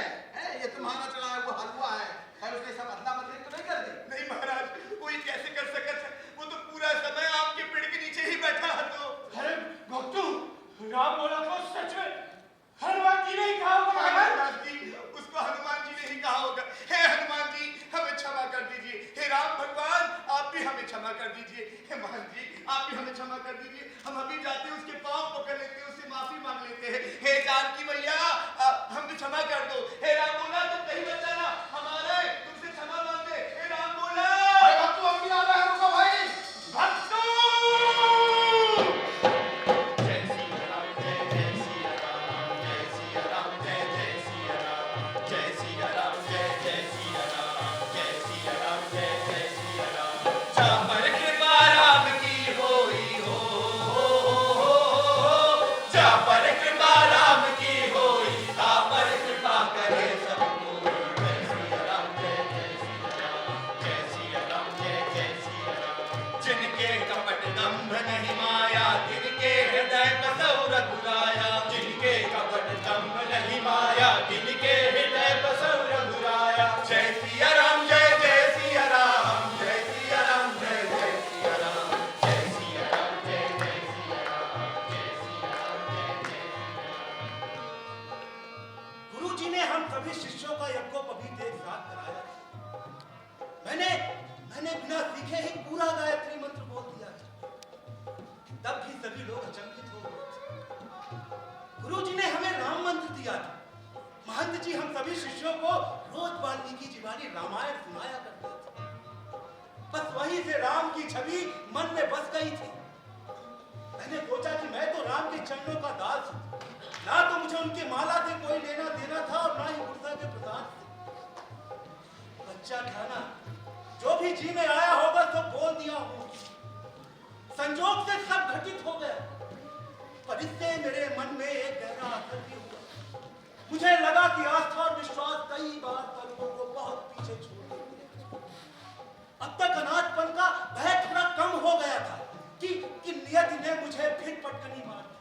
ये तुम्हारा चढ़ा है वो हलवा है। खैर उसने सब अदला बदली तो नहीं कर दी? नहीं महाराज, वो ये कैसे कर सकता है? वो तो पूरा समय आम के पेड़ के नीचे ही बैठा है। तो अरे भक्तू, राम बोला तो सच में हनुमान जी ने ही कहा होगा महाराज। महाराज जी, उसको हनुमान जी ने ही कहा होगा। हे हनुमान जी हमें क्षमा कर दीजिए, हे राम भगवान आप भी हमें क्षमा कर दीजिए, हे महान जी आप भी हमें क्षमा कर दीजिए। हम अभी जाते हैं उसके पांव पकड़ लेते हैं, उससे माफी मांग लेते हैं। हे जानकी मैया हम भी क्षमा कर दो। हे राम बोला तुम कहीं मत जाना, हमारे तुमसे क्षमा मांगे। हे राम बोला। अरे भक्तू हम भी आ रहे हैं, रुको भाई। भक्तों मैंने बिना सीखे ही पूरा गायत्री मंत्र बोल दिया। तब भी सभी लोग अचंभित हो गए। गुरुजी ने हमें राम मंत्र दिया था। महंत जी हम सभी शिष्यों को रोज वाल्मीकि जी वाली रामायण सुनाया करते थे। बस वहीं से राम की छवि मन में बस गई थी। मैंने सोचा कि मैं तो राम के चरणों का दास हूं, ना तो मुझे उनकी माला से कोई लेना देना था और ना ही गुरसा के प्रसाद से। बच्चा था ना, जो भी जी में आया होगा तो बोल दिया हूं। संजोग से सब घटित हो गया, पर इससे मेरे मन में एक गहरा असर भी हुआ। मुझे लगा कि आस्था और विश्वास कई बार पलकों को बहुत पीछे छोड़ देते हैं। अब तक अनाथपन का भय थोड़ा कम हो गया था कि नियति ने मुझे फिर पटकनी मार दी।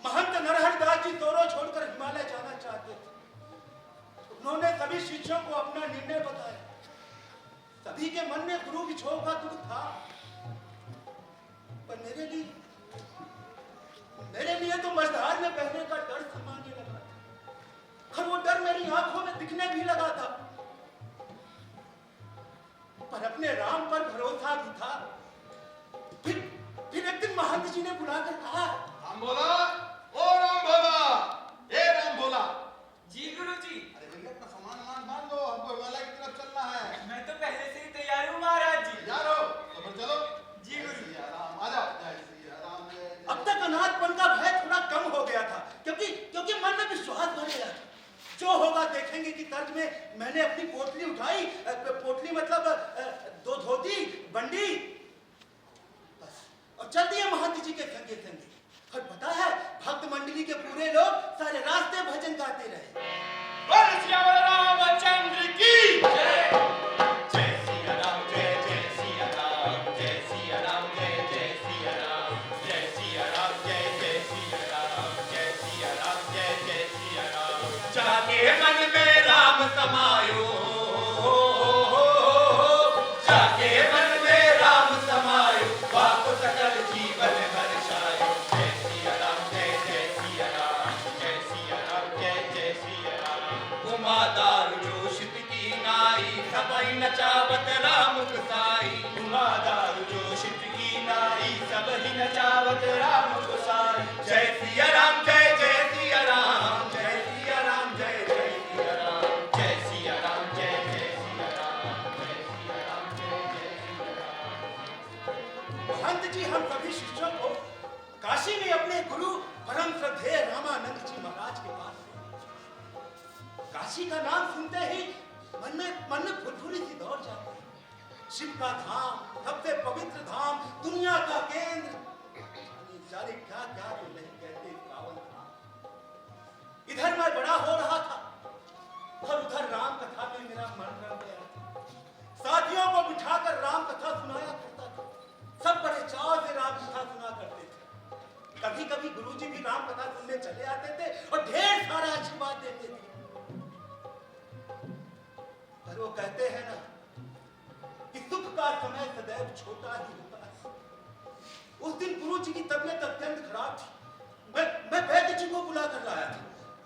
महंत नरहरिदास जी दोनों छोड़कर हिमालय जाना चाहते थे। उन्होंने सभी शिष्यों को अपना निर्णय बताया। सभी के मन में गुरु विछोह का दुख था, पर मेरे लिए तो मझधार में बहने का डर समाने लगा था। और वो डर मेरी आंखों में दिखने भी लगा था। पर अपने राम पर भरोसा भी था। फिर एक दिन महंत जी ने बुलाकर कहा, राम बोला, ओ राम बोला, ए राम बोला। जी गुरुजी। अरे भैया अपना सामान बांध दो, हमको हिमालय की तरफ चलना है। मैं तो पहले से ही तैयार हूँ महाराज जी। तैयार हो तो फिर चलो। जी गुरुजी। राम आ जाओ। जय श्री राम। अब तक अनाथपन का भय थोड़ा कम हो गया था, क्योंकि मन में विश्वास भर गया था। जो होगा देखेंगे कि तर्ज में मैंने अपनी पोटली उठाई। पोटली मतलब 2 धोती बंडी, बस, और चल दिए महंत जी के संगे संगे। और पता है, भक्त मंडली के पूरे लोग सारे रास्ते भजन गाते रहे। बोल सियावर रामचंद्र की जय। जय सिया राम, जय जय सिया राम, जय सिया राम, जय जय सिया राम, जय सिया राम, जय जय सिया राम, जय सिया राम, जय जय सिया राम। जाके मन में राम समायो, जाके मन में राम समायो, बाको सकल जीवन हर्षायो। जय सिया राम, जय जय सिया राम, जय सिया राम, जय जय सिया राम। उमादार जोशित की नाई, सबई नचावत राम गुसाई। उमादार जोशित की नाई, सबई नचावत राम गुसाई। जय सिया राम, जय जय सिया राम, जय सिया राम, जय जय सिया राम, जय सिया राम, जय जय सिया राम, जय सिया राम, जय जय सिया राम। महंत जी हम सभी शिष्यों को काशी में अपने गुरु परम श्रद्धेय रामानंद जी महाराज के पास। काशी का नाम सुनते ही मन में फुरफुरी सी दौड़ जाती है। शिव का धाम, सबसे पवित्र धाम, दुनिया का केंद्र, जाने क्या क्या तो नहीं कहते पावन धाम। इधर मैं बड़ा हो रहा था और उधर राम कथा में मेरा मन रम गया था। साथियों को बिठाकर राम कथा सुनाया करता था। सब बड़े चाव से राम कथा सुना करते थे। कभी कभी गुरुजी भी राम कथा सुनने चले आते थे और ढेर सारा आशीर्वाद देते थे। पर वो कहते हैं ना कि सुख का समय सदैव छोटा ही होता है। उस दिन गुरुजी की तबीयत अत्यंत खराब थी। मैं वैद्य जी को बुला कर लाया था।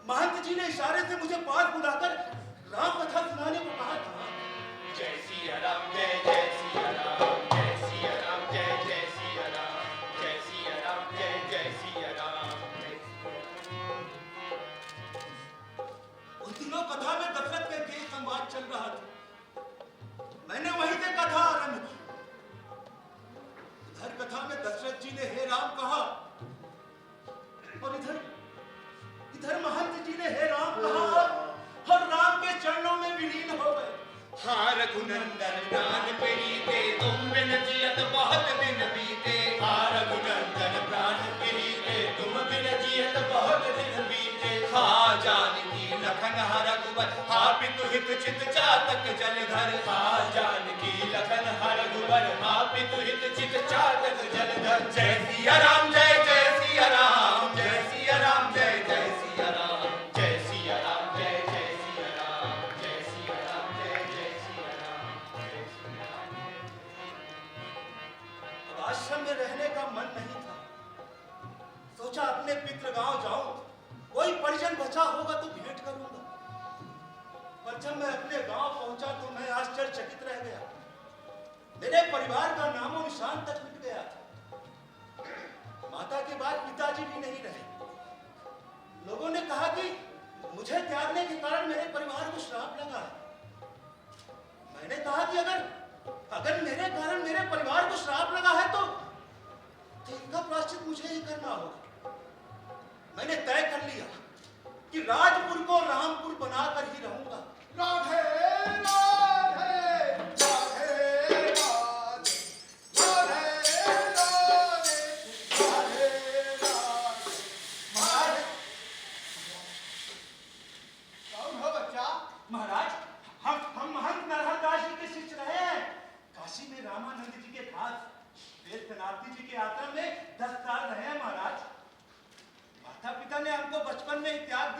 महंत जी ने इशारे से मुझे पास बुलाकर राम कथा सुनाने को कहा था। जय सिया राम, जय जय सिया राम, जय सिया राम, जय जय सिया राम, जय सिया राम, जय जय सिया राम। उन दिनों कथा में दशरथ के केस संवाद चल रहा था। मैंने वहीं से कथा आरंभ की। इधर कथा में दशरथ जी ने हे राम कहा और इधर महंत जी ने हे राम कहा और राम के चरणों में विलीन हो गए। हाँ रघुनंदन प्राण प्रीते, तुम बिन जियत बहुत दिन बीते। हाँ रघुनंदन प्राण प्रीते, तुम बिन जियत बहुत दिन बीते। हाँ जानकी लखन हर रघुबर, हाँ पितु हित चित चातक जलधर। हाँ जानकी लखन हर रघुबर, हाँ पितु हित चित चातक जलधर। जय सिया राम, जय जय सिया राम, जय सिया राम, जय जय सिया राम, जय सिया राम, जय जय सिया राम, जय सिया राम, जय जय सिया राम, जय सिया राम। अब आश्रम में रहने का मन नहीं था। सोचा अपने पितृ गांव जाऊं, कोई परिजन बचा होगा तो भेंट करूंगा। पर जब मैं अपने गांव पहुंचा तो मैं आश्चर्यचकित रह गया। मेरे परिवार का नामो निशान तक मिट गया था। माता के बाद पिताजी भी नहीं रहे। लोगों ने कहा कि मुझे त्यागने के कारण मेरे परिवार को श्राप लगा है। मैंने कहा कि अगर मेरे कारण मेरे परिवार को श्राप लगा है तो इसका प्रायश्चित मुझे ही करना होगा। मैंने तय कर लिया कि राजपुर को रामपुर बनाकर ही रहूंगा। राधे राधे राधे राधे राधे राधे राधे राधे। कौन हो बच्चा? महाराज हम महंत नरहरदास जी के शिष्य रहे हैं।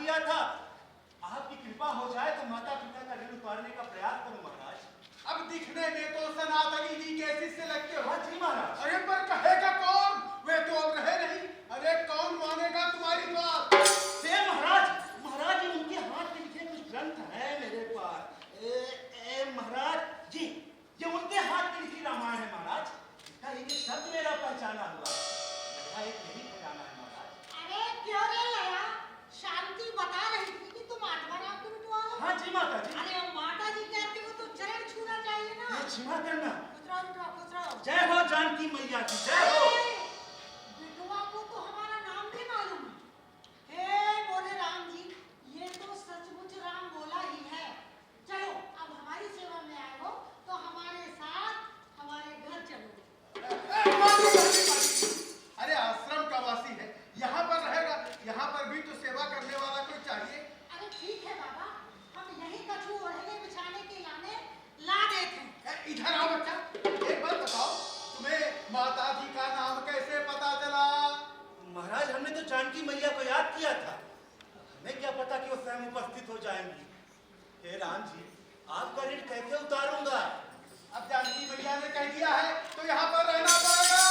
दिया था। आपकी कृपा हो जाए तो माता पिता का ऋण उतारने का प्रयास करूं महाराज। अब दिखने में तो सनातनी जी के शिष्य लगते हो। हाँ जी महाराज। अरे पर कहेगा कौन? वे तो अब रहे नहीं। अरे कौन मानेगा तुम्हारी बात? महाराज, महाराज ये उनके हाथ में लिखे कुछ ग्रंथ है मेरे पास। महाराज जी, ये उनके हाथ में लिखी रामायण है महाराज। इसका एक शब्द मेरा पहचाना हुआ, मेरा एक यही पहचाना है महाराज। अरे क्यों रे लया? शांति बता रही थी कि तुम आत्मा राम को बिठवाओ। हाँ जी माता जी। अरे अब माता जी कहती हो तो चरण छूना चाहिए ना। क्षमा करना। खुश रहो। जय हो जानकी मैया की जय हो। बिटुआ को तो हमारा नाम भी मालूम है। हे बोले राम जी, ये तो सचमुच राम बोला ही है। चलो अब हमारी सेवा में आए हो तो हमारे साथ हमारे घर चलो। अरे आश्रम का वासी है, यहाँ पर रहेगा। यहाँ पर भी तो सेवा करने वाला कोई चाहिए। अरे ठीक है बाबा, हम यही कछु ओढ़ने बिछाने के लाने ला देते हैं। इधर आओ बच्चा, एक बात बताओ, तुम्हें माता जी का नाम कैसे पता चला? महाराज हमने तो जानकी मैया को याद किया था, हमें क्या पता कि वो स्वयं उपस्थित हो जाएंगी। हे राम जी, आपका ऋण कैसे उतारूंगा? अब जानकी मैया ने कह दिया है तो यहाँ पर रहना पड़ेगा।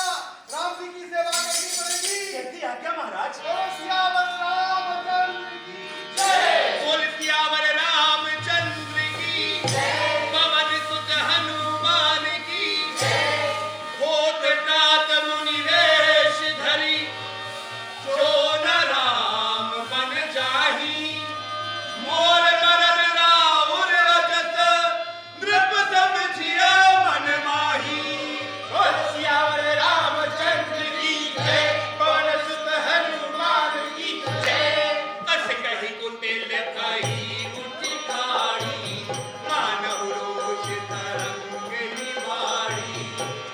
राम जी की सेवा करनी पड़ेगी। कैसी आज्ञा महाराज। बोलो सियावर रामचंद्र की जय। बोल सियावर रामचंद्र की जय। पवन सुत हनुमान की जय। होत तात मुनि वेश धरी, जो न राम बन जाहि। मोर मरन राउर अजत, नृप समझिया मन माही। बोल सियावर रामचंद्र की जय। पवन सुत हनुमान की जय। अस कहि कुटिल कही उठी ठाड़ी, मानव रोष तरंग निवाड़ी।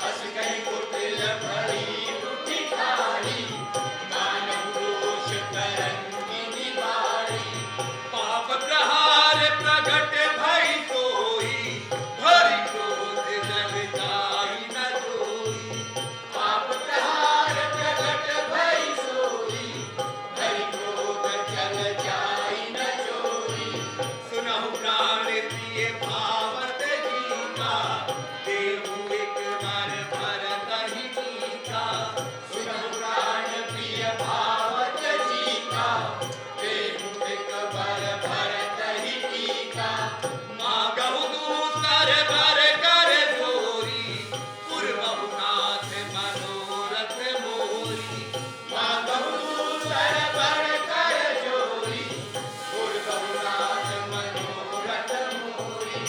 अस कहि कुटिल कही उठी ठाड़ी, मानव रोष तरंग निवाड़ी। पाप प्रहार प्रगट भई सोई, भरि क्रोध जग जाई न जोई। पाप प्रहार प्रगट भई सोई, भरि क्रोध जग जाई न जोई। सुनहु प्राण प्रिय भावत गीता, देहु एक बार भरतहि टीका। सुनहु प्राण प्रिय भावत गीता, देहु एक बार भरतहि टीका। मागहु दूसर बर कर जोरी, पुरबहु नाथ मनोरथ मोरी। मागहु दूसर बर कर जोरी, पुरबहु नाथ मनोरथ मोरी।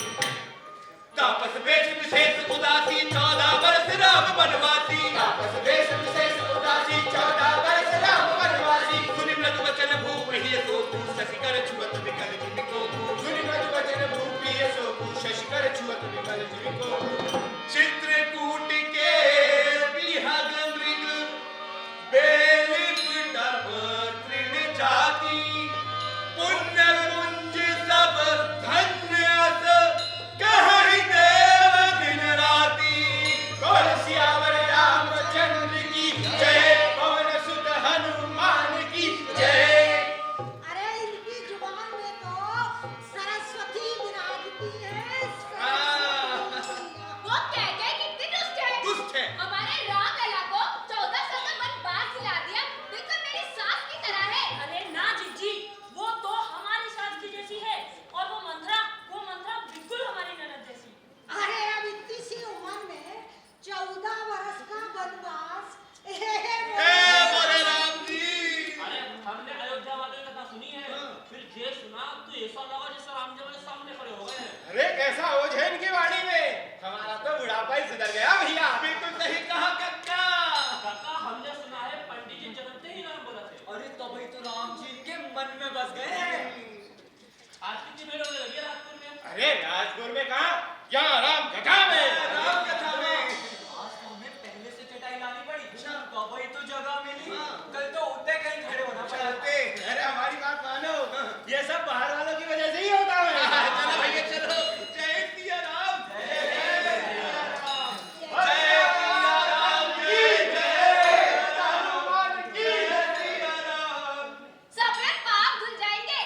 तापस वेश विशेष उदासी, 14 वर्ष राम वनवासी। तापस वेश विशेष उदासी, 14 वर्ष राम वनवासी। सुनि मृदु वचन भूप हिय सोपु, शशिकर छुअत विकल जिमि कोपु। सुनि मृदु वचन भूप हिय सोपु, शशिकर छुअत विकल जिमि कोपु। चित्रकूट के बिहग मृग, बेलिप डब तृण जाति। पुण्य पुंज सब धन्य अस, कहि देव दिन राति। बोल सियावर रामचंद्र की जय। पवन सुत हनुमान की जय। अरे इनकी जुबान में तो सरस्वती विराजती है। वो कह कितनी दुष्ट है। दुष्ट है। हमारे राम लला को 14 साल का वनवास दिला दिया, बिल्कुल मेरी सास की तरह है। अरे ना जीजी, वो तो हमारी सास की जैसी है। और वो मंत्रा बिल्कुल हमारी ननद जैसी। अरे अब इतनी सी उम्र में 14 वर्ष का वनवास। बोले राम जी। अरे हमने अयोध्या वालों की कथा सुनी है, फिर ये सुना तो ऐसा लगा जैसे राम जी हमारे सामने खड़े हो गए हैं। अरे कैसा ओझ है इनकी वाणी में, हमारा तो बुढ़ापा ही सुधर गया भैया। बिल्कुल सही कहा कक्का। काका हमने सुना है पंडित जी जन्मते ही राम बोला थे। अरे तभी तो राम जी के मन में बस गए हैं। आज कितनी भीड़ होने लगी है राजपुर में। अरे राजपुर में कहा, यहाँ राम कथा में। राम कथा में आज तो हमें पहले से चटाई लानी पड़ी, तभी तो जगह मिली। कल तो उठते कहीं खड़े होना पड़ा। अरे हमारी बात मानो, ये सब बाहर वालों की वजह से ही होता है। चलो भैया चलो। जय सिया राम। जय सिया राम। जय सिया राम की जय। हनुमान की जय। सिया राम। सब में पाप धुल जाएंगे,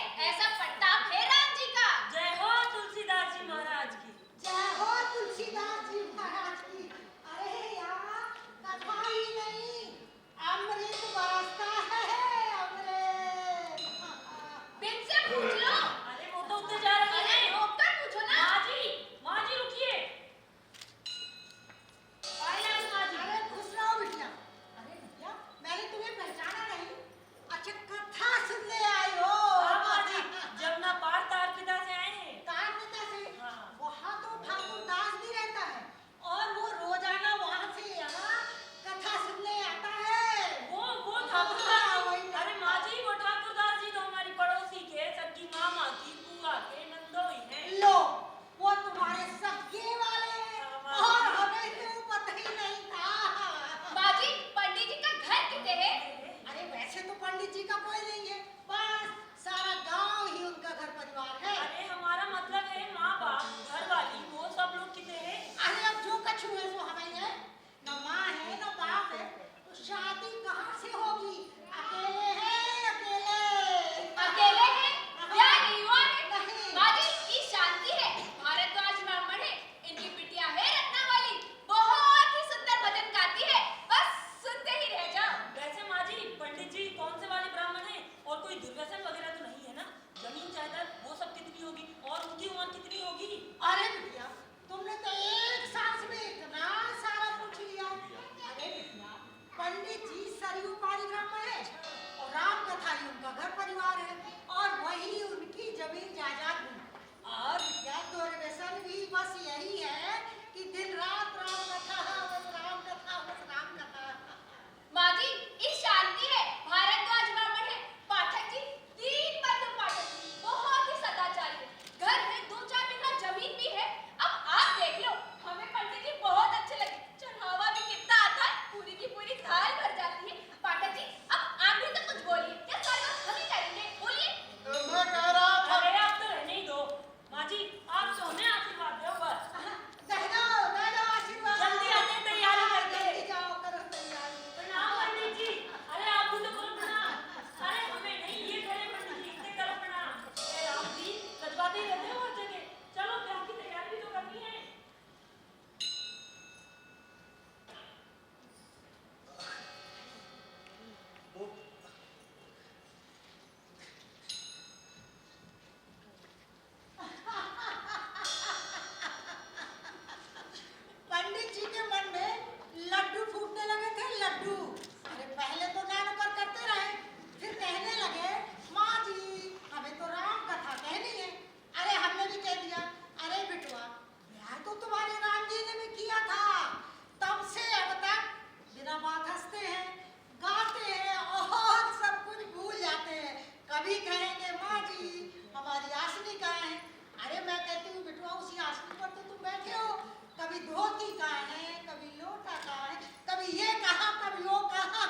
कहाँ है, कभी लोटा कहाँ है, कभी ये कहाँ, कभी वो कहाँ।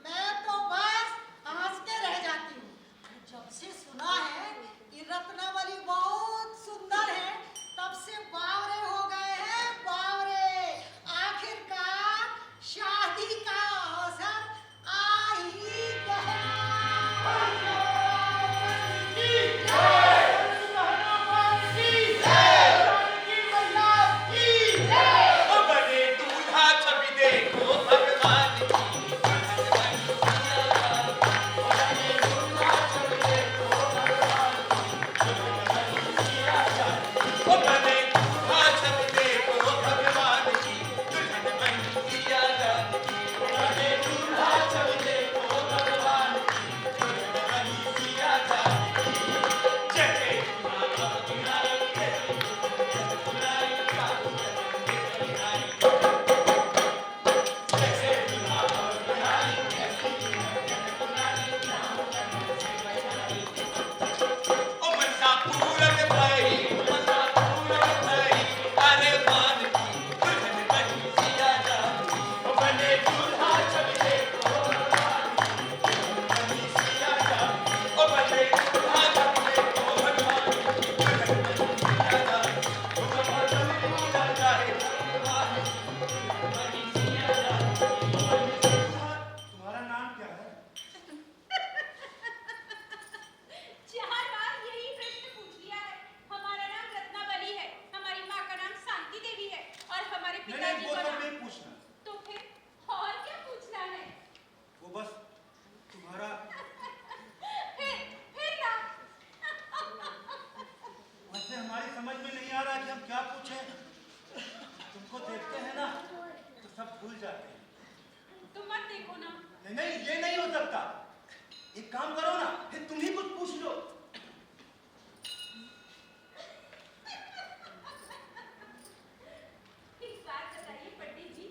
मैं तो बस हंस के रह जाती हूँ। जब से सुना है कि रत्नावली बहुत सुंदर है, तब से बावरे हो गए हैं, बावरे। आखिरकार शादी का अवसर आ ही गया। बने दूल्हा छवि देखो भगवान बने दूल्हा छवि देखो भगवान की दुल्हन बनी सिया जान की बने दूल्हा छवि देखो भगवान की दुल्हन बनी सिया जान की जय ओ मनसा पूरन भाई मनसा पूरन भाई अरे मान की दुल्हन बनी सिया जान की ओ बने दूल्हा छवि देखो भगवान की दुल्हन बनी सिया जान की ओ बने दूल्हा छवि देखो भगवान की दुल्हन बनी सिया जान की ओ भगवान दूल्हा जाए भगवान की दुल्हन बनी सिया जान की तुम्हारा नाम क्या है? चार बार यही प्रश्न पूछ लिया है। हमारा नाम रत्नावली है, हमारी माँ का नाम शांति देवी है और हमारे नहीं पिताजी वो का सब नाम। नहीं पूछना तो फिर और क्या पूछना है? वो बस तुम्हारा फिर नाम। वैसे हमारी समझ में नहीं आ रहा कि हम क्या पूछें। तुमको देखते हैं ना तो सब भूल जाते हैं। तुम मत देखो ना। नहीं नहीं ये नहीं हो सकता। एक काम करो ना फिर तुम ही कुछ पूछ लो। एक बात बताइए पंडित जी,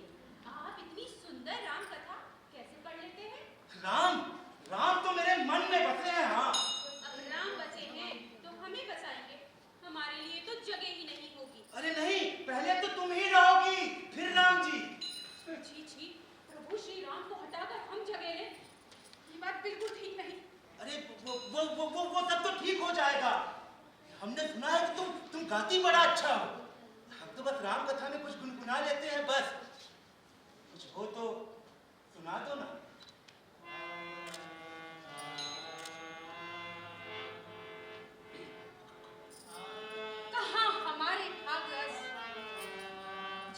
आप इतनी सुंदर राम कथा कैसे पढ़ लेते हैं? राम राम तो मेरे मन में बसे हैं। हाँ अब राम बचे हैं तो हमें बचाएंगे, हमारे लिए तो जगह ही नहीं होगी। अरे नहीं पहले तो तुम ही रहोगी फिर राम जी। छी छी, प्रभु श्री राम को हटाकर हम जगह लें, ये बात बिल्कुल ठीक नहीं। अरे वो सब तो ठीक हो जाएगा। हमने सुना है कि तुम गाती बड़ा अच्छा हो। हम तो बस राम कथा में कुछ गुनगुना लेते हैं बस। कुछ हो तो सुना दो ना। कहाँ हमारे भागस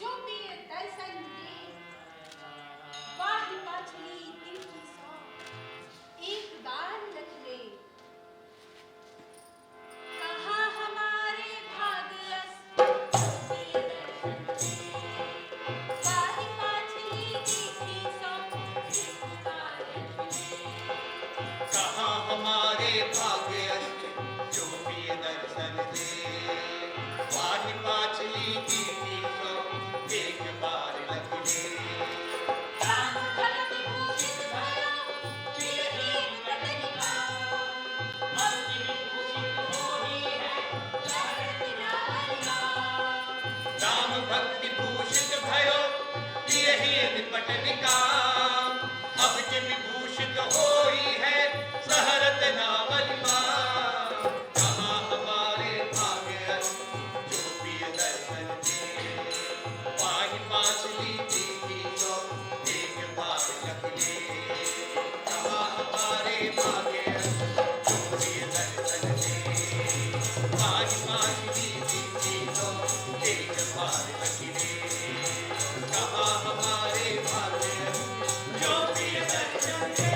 जो पिए दर्शन दे, वाही पाछली दिल की सौ एक बार लख ले। कहाँ हमारे भागस जो पिए दर्शन दे, वाही पाछली दिल की सौ एक बार लख ले। कहाँ हमारे भाग्य अष्ट जो पिए दर्शन दे वाही पाछली की सो एक बार लग ले। राम भरत भूषित भयो, वीरहीन कतनिका, अंतिम भूषित होई है लहरत लालिका। राम भक्ति भूषित भयो यही निपटनिका अब के विभूषित होई है सहरत नावलिका। कहाँ हमारे भाग्य जो पिए दर्शन दे वाही पाछली की सो एक बार लग ले। कहाँ हमारे भाग्य जो पिए दर्शन दे वाही पाछली की सो एक बार लग ले। कहाँ हमारे भाग्य जो पिए दर्शन दे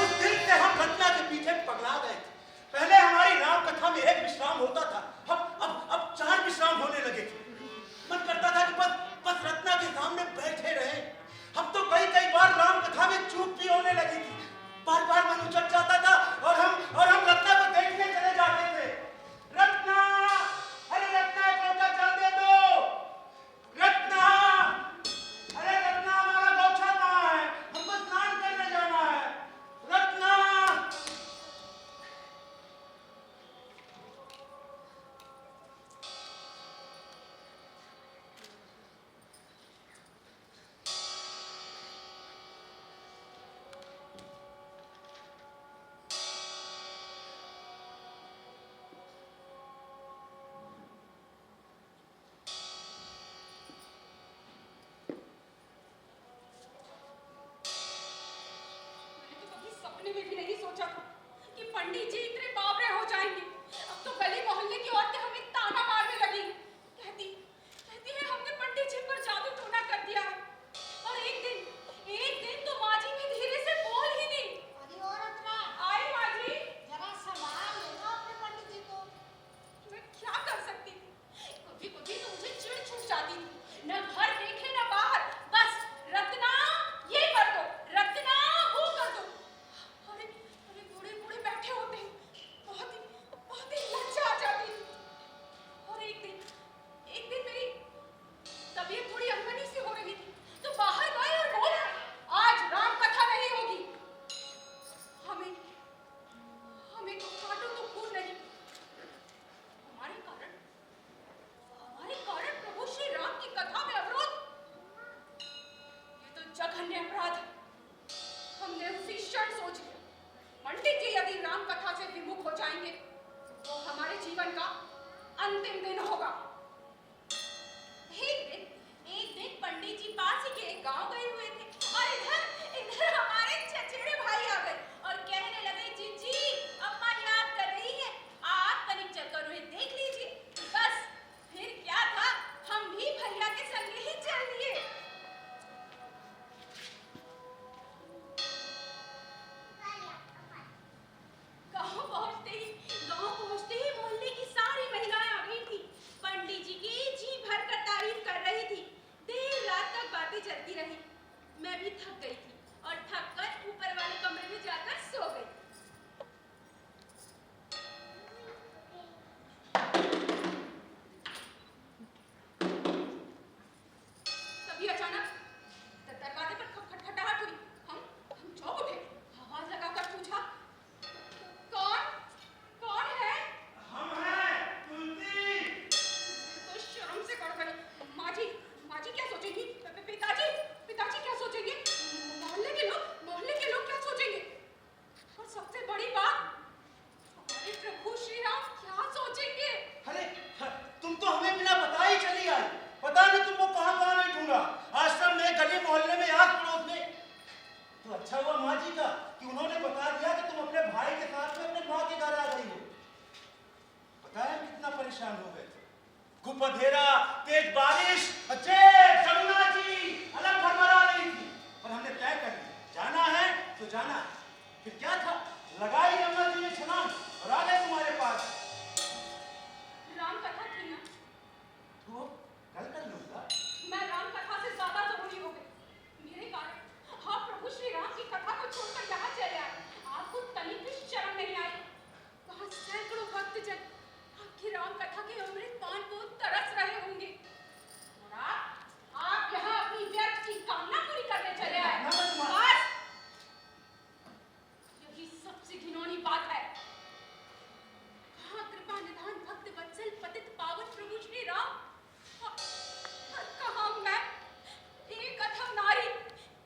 उस दिन से हम रत्ना के पीछे पगला गए थे। पहले हमारी राम कथा में एक विश्राम होता था, अब 4 विश्राम होने लगे थे। मन करता था कि बस रत्ना के सामने बैठे रहे। हम तो कई बार राम कथा में चूक भी होने लगी थी। बार मन उचट जाता था और हम रत्ना को देखने चले जाते थे। रत्ना, अरे रत्ना एक लोटा जल दे दो। रत्ना, अरे रत्ना हमारा गौछा कहाँ है? हमको स्नान करने जाना है। रत्ना अंतिम दिन होगा। एक दिन पंडित जी पास ही के एक गांव गए हुए थे और इधर हमारे चचेरे भाई आ गए और कहने लगे, जीजी अम्मा याद कर रही है, आप कनिक चलकर उन्हें देख लीजिए। बस फिर क्या था, हम भी भैया के संग ही चल दिए। गांव पहुंचते ही मोहल्ले की सारी महिलाएं आ गई थी। पंडित जी की जी भर कर तारीफ कर रही थी। देर रात तक बातें चलती रही। मैं भी थक गई थी और थक कर ऊपर वाले कमरे में जाकर सो गई। तभी अचानक दरवाजे पर खटखटाहट हुई। हम चौंक उठे। आवाज लगाकर पूछा, कौन है? हम हैं तुलसी। तो शर्म से कड़ गई। माँ जी क्या सोचेंगी? पिताजी क्या सोचेंगे? मोहल्ले के लोग क्या सोचेंगे? और सबसे बड़ी बात, हमारे प्रभु श्री राम क्या सोचेंगे? अरे तुम तो हमें बिना बताए ही चली आई। पता नहीं तुमको कहाँ नहीं ढूंढा, आश्रम में, गली मोहल्ले में, आस पड़ोस में। तो अच्छा हुआ माँ जी का कि उन्होंने बता दिया कि तुम अपने भाई के साथ में अपने माँ के घर आ गई हो। बताया कितना परेशान हो गए थे। खूब अंधेरा, तेज बारिश, जमुना जी अलग भरभरा रही थी, पर हमने तय कर लिया, जाना है तो जाना है। फिर क्या था, लगाई यमुना जी ने छलांग और आ गए तुम्हारे पास। राम कथा थी ना, तो कल कर लूंगा। मैं राम कथा से ज्यादा जरूरी हो गई। मेरे कारण आप प्रभु श्री राम की कथा को छोड़कर यहाँ चले आए। आपको तनिक भी शर्म नहीं आई? वहाँ सैकड़ों भक्तजन आपकी राम कथा के अमृत पान को तरस रहे होंगे और आप यहाँ अपनी व्यर्थ की कामना पूरी करने चले आए। बस यही सबसे घिनौनी बात है। कहाँ कृपा निधान भक्त वत्सल पतित पावन प्रभु श्री राम, और कहाँ मैं, एक अधम नारी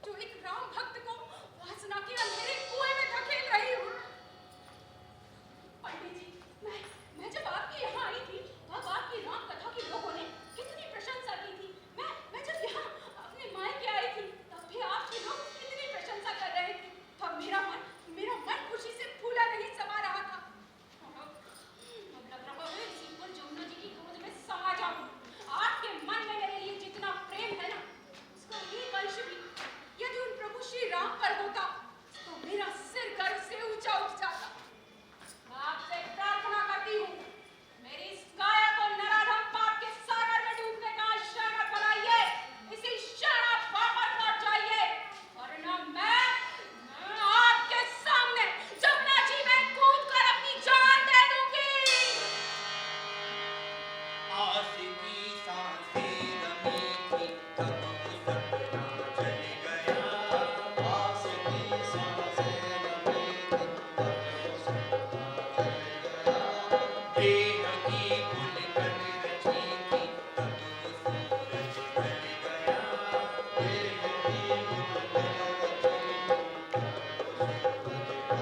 जो एक राम भक्त को वासना के अंधेरे कुएं में धकेल रही हूँ। पंडित जी, मैं जब आपके यहाँ आई थी तब आपकी राम कथा के लोगों ने कितनी प्रशंसा की थी। मैं जब यहाँ अपने मायके आई थी तब भी आपके लोग कितनी प्रशंसा कर रहे थे। तब मेरा मन खुशी से फूला नहीं समा रहा था। अब लग रहा है इसी पर जमुना जी की गोद में समा जाऊं। आपके मन में मेरे लिए जितना प्रेम है ना, उसका एक अंश भी यदि उन प्रभु श्री राम पर होता तो मेरा सिर गर्व से ऊंचा उठ जाता। मैं आपसे प्रार्थना करती हूँ, मेरी इस काया को नराधम पाप के सागर में डूबने का आश्रय मत बनाइए। इसी क्षण आप वापस लौट जाइए, वरना मैं आपके सामने जमुना जी में कूद कर अपनी जान दे दूंगी। आस की सांसें रमी थी, तब वो सपना चल गया। आस की सांसें रमी थी, तब वो सपना चल गया। देह की बुनकन रची थी, तब वो सूरज ढल गया। देह की बुनकन रची थी, तब वो सूरज ढल गया।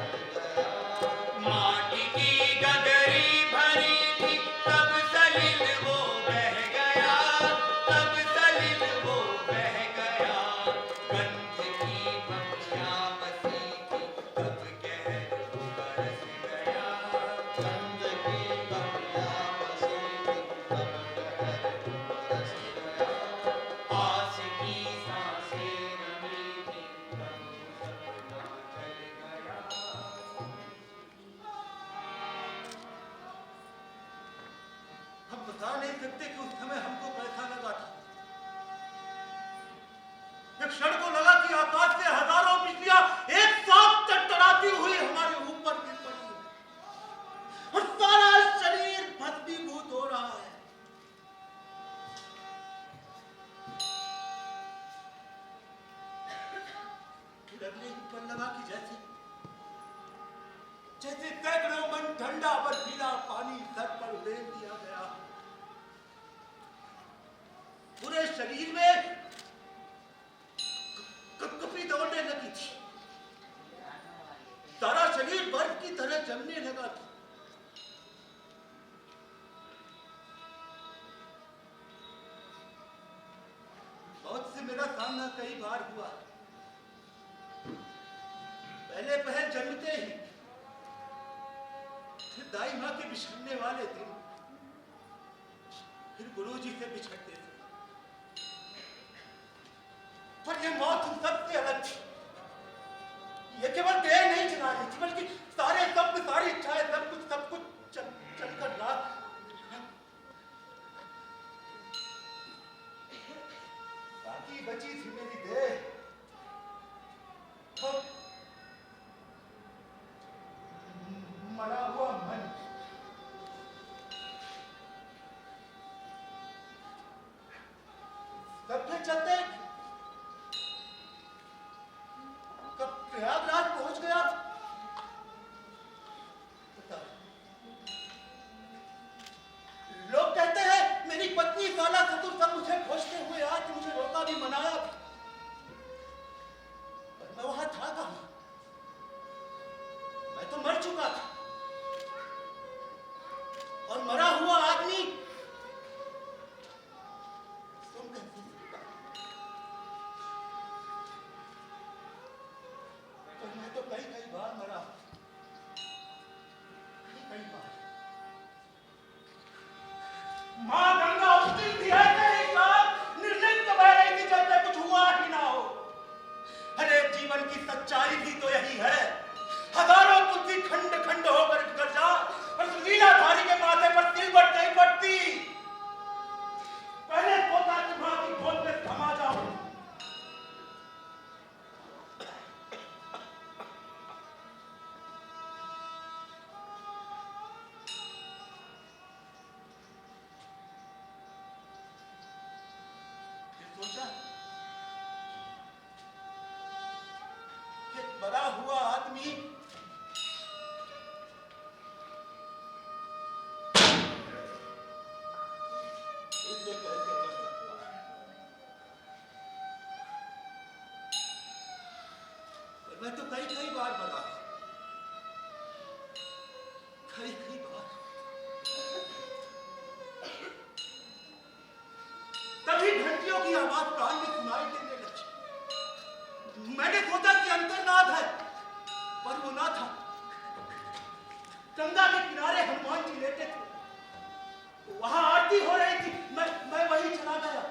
माटी की गगरी भरी थी, तब सलिल वो बह गया। तब सलिल वो बह गया। गंध की बगियां बसी थी, तब कहर वो बरस गया। गंध की बगियां बसी थी, तब कहर वो बरस गया। आस की सांसें रमी थी, तब वो सपना चल गया। हम बता नहीं सकते कि उस समय हमको कैसा लगा था। एक क्षण को लगा कि आकाश से हजारों बिजलियां एक साथ टकराती हुई हमारे ऊपर गिर पड़ी है और सारा शरीर भस्मीभूत हो रहा है। लगने ही पर लगा कि जैसे सैकड़ों मन ठंडा बर्फीला पानी सर पर उड़ेल दिया गया। पूरे शरीर में से मेरा सामना कई बार हुआ। पहले पहल जन्मते ही, फिर दाई माँ के बिछड़ने वाले दिन, फिर गुरुजी से बिछड़ते थे। पर ये मौत उन सबसे अलग थी। ये केवल देह नहीं जला रही थी, बल्कि सारे सपने, सारी इच्छाएं, सब कुछ चलकर रात। बाकी बची थी मेरी देह। मरा हुआ मन। कब फिर चलते, कब प्रयागराज पहुंच गया पता। लोग कहते हैं मेरी पत्नी साला ससुर सब मुझे खोजते हुए आज मुझे रोका भी, मनाया भी, पर मैं वहां था कहां? मैं तो मर चुका था। और मरा हुआ आदमी तुम कैसे जीता? पर मैं तो कई बार मरा, कई बार। मां गंगा उस दिन भी है कहीं साथ निर्लिप्त बह रही थी जैसे कुछ हुआ ही ना हो। अरे जीवन की सच्चाई भी तो यही है। हजारों तुलसी खंड खंड होकर गिर जा, पर लीलाधारी के माथे पर सिलवट नहीं पड़ती। पहले सोचा कि मां की गोद में समा जाऊं, फिर सोचा कि मरा हुआ आदमी इसे कैसे कर सकता है? पर मैं तो कई बार मरा, कई बार। तभी घंटियों की आवाज कान में सुनाई देने लगी। मैंने सोचा कि अंतर्नाद है, पर वो ना था। गंगा के किनारे हनुमान जी लेटे थे, वहां आरती हो रही थी। मैं वहीं चला गया।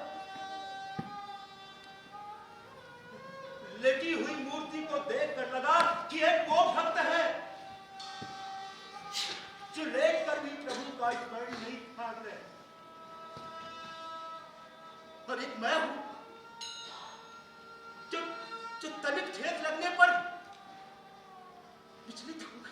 लेटी हुई मूर्ति को देखकर लगा कि एक वो भक्त है जो लेटकर भी प्रभु का स्मरण नहीं छाड़ रहे, और एक मैं हूं जो तनिक ठेस लगने पर विचलित हो गया।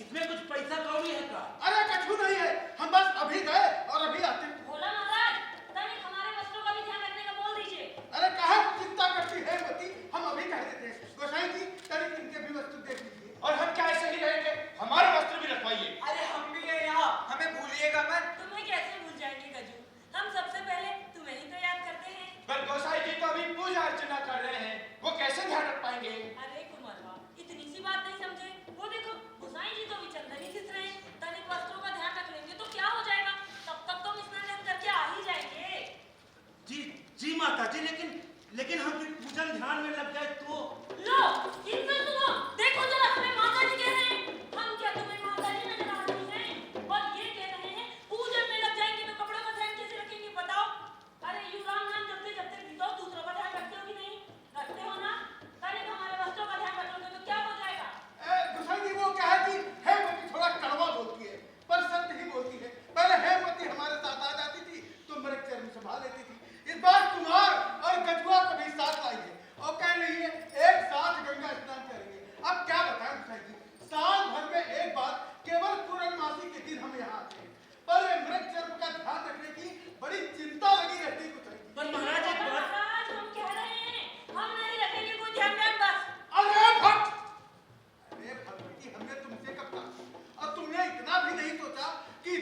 इसमें कुछ पैसा कौड़ी है का? अरे कछु नहीं है, हम बस अभी गए और अभी आते। भोला महाराज, तनिक हमारे वस्त्रों का भी ध्यान रखने का बोल दीजिए। अरे कहाँ चिंता करती है मती, हम अभी कह देते हैं। गोसाई जी तनिक इनके भी वस्त्र देख लीजिए। और हम क्या ऐसे ही रहेंगे? हमारे वस्त्र भी रखवाइए। अरे हम भी हैं यहाँ, हमें भूलिएगा मत। तुम्हें कैसे भूल जाएंगे गजू? हम सबसे पहले तुम्हें ही तो याद करते हैं। पर गोसाई जी तो अभी पूजा अर्चना कर रहे हैं, वो कैसे ध्यान रख पाएंगे? अरे कुंवरवा, इतनी सी बात नहीं समझे? वो देखो गोसाई जी तो भी चंदन ही खिस रहे हैं। तनिक वस्त्रों का ध्यान रख लेंगे तो क्या हो जाएगा? तब तक तो स्नान करके आ ही जाएंगे। जी माता जी, लेकिन हम फिर पूजन ध्यान में लग जाए तो? लो, इनसे सुनो, देखो जरा हमें माता जी कह रहे हैं। हम क्या तुम्हें माता जी नजर आ रही हैं? और ये कह रहे हैं पूजन में लग जाएंगे तो कपड़ों का ध्यान कैसे रखेंगे बताओ? अरे यू राम नाम जपते जपते भी तो दूसरों का ध्यान रखते हो कि नहीं? रखते हो ना? तनिक हमारे वस्त्रों का ध्यान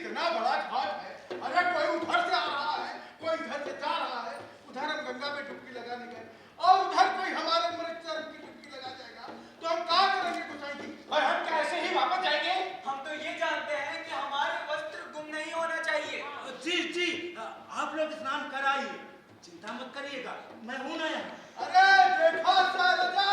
इतना बड़ा घाट है, अरे कोई उधर से आ रहा है, कोई इधर से जा रहा है, उधर हम गंगा में डुबकी लगाने गए और उधर कोई हमारे मृत चरण की डुबकी लगा जाएगा, तो हम क्या करेंगे गोसाई जी? और हम कैसे ही वापस जाएंगे? हम तो ये जानते हैं कि हमारे वस्त्र गुम नहीं होना चाहिए। जी जी, आप लोग स्नान कराइए, चिंता मत करिएगा, मैं हूं ना यहाँ। अरे देखो शैलजा,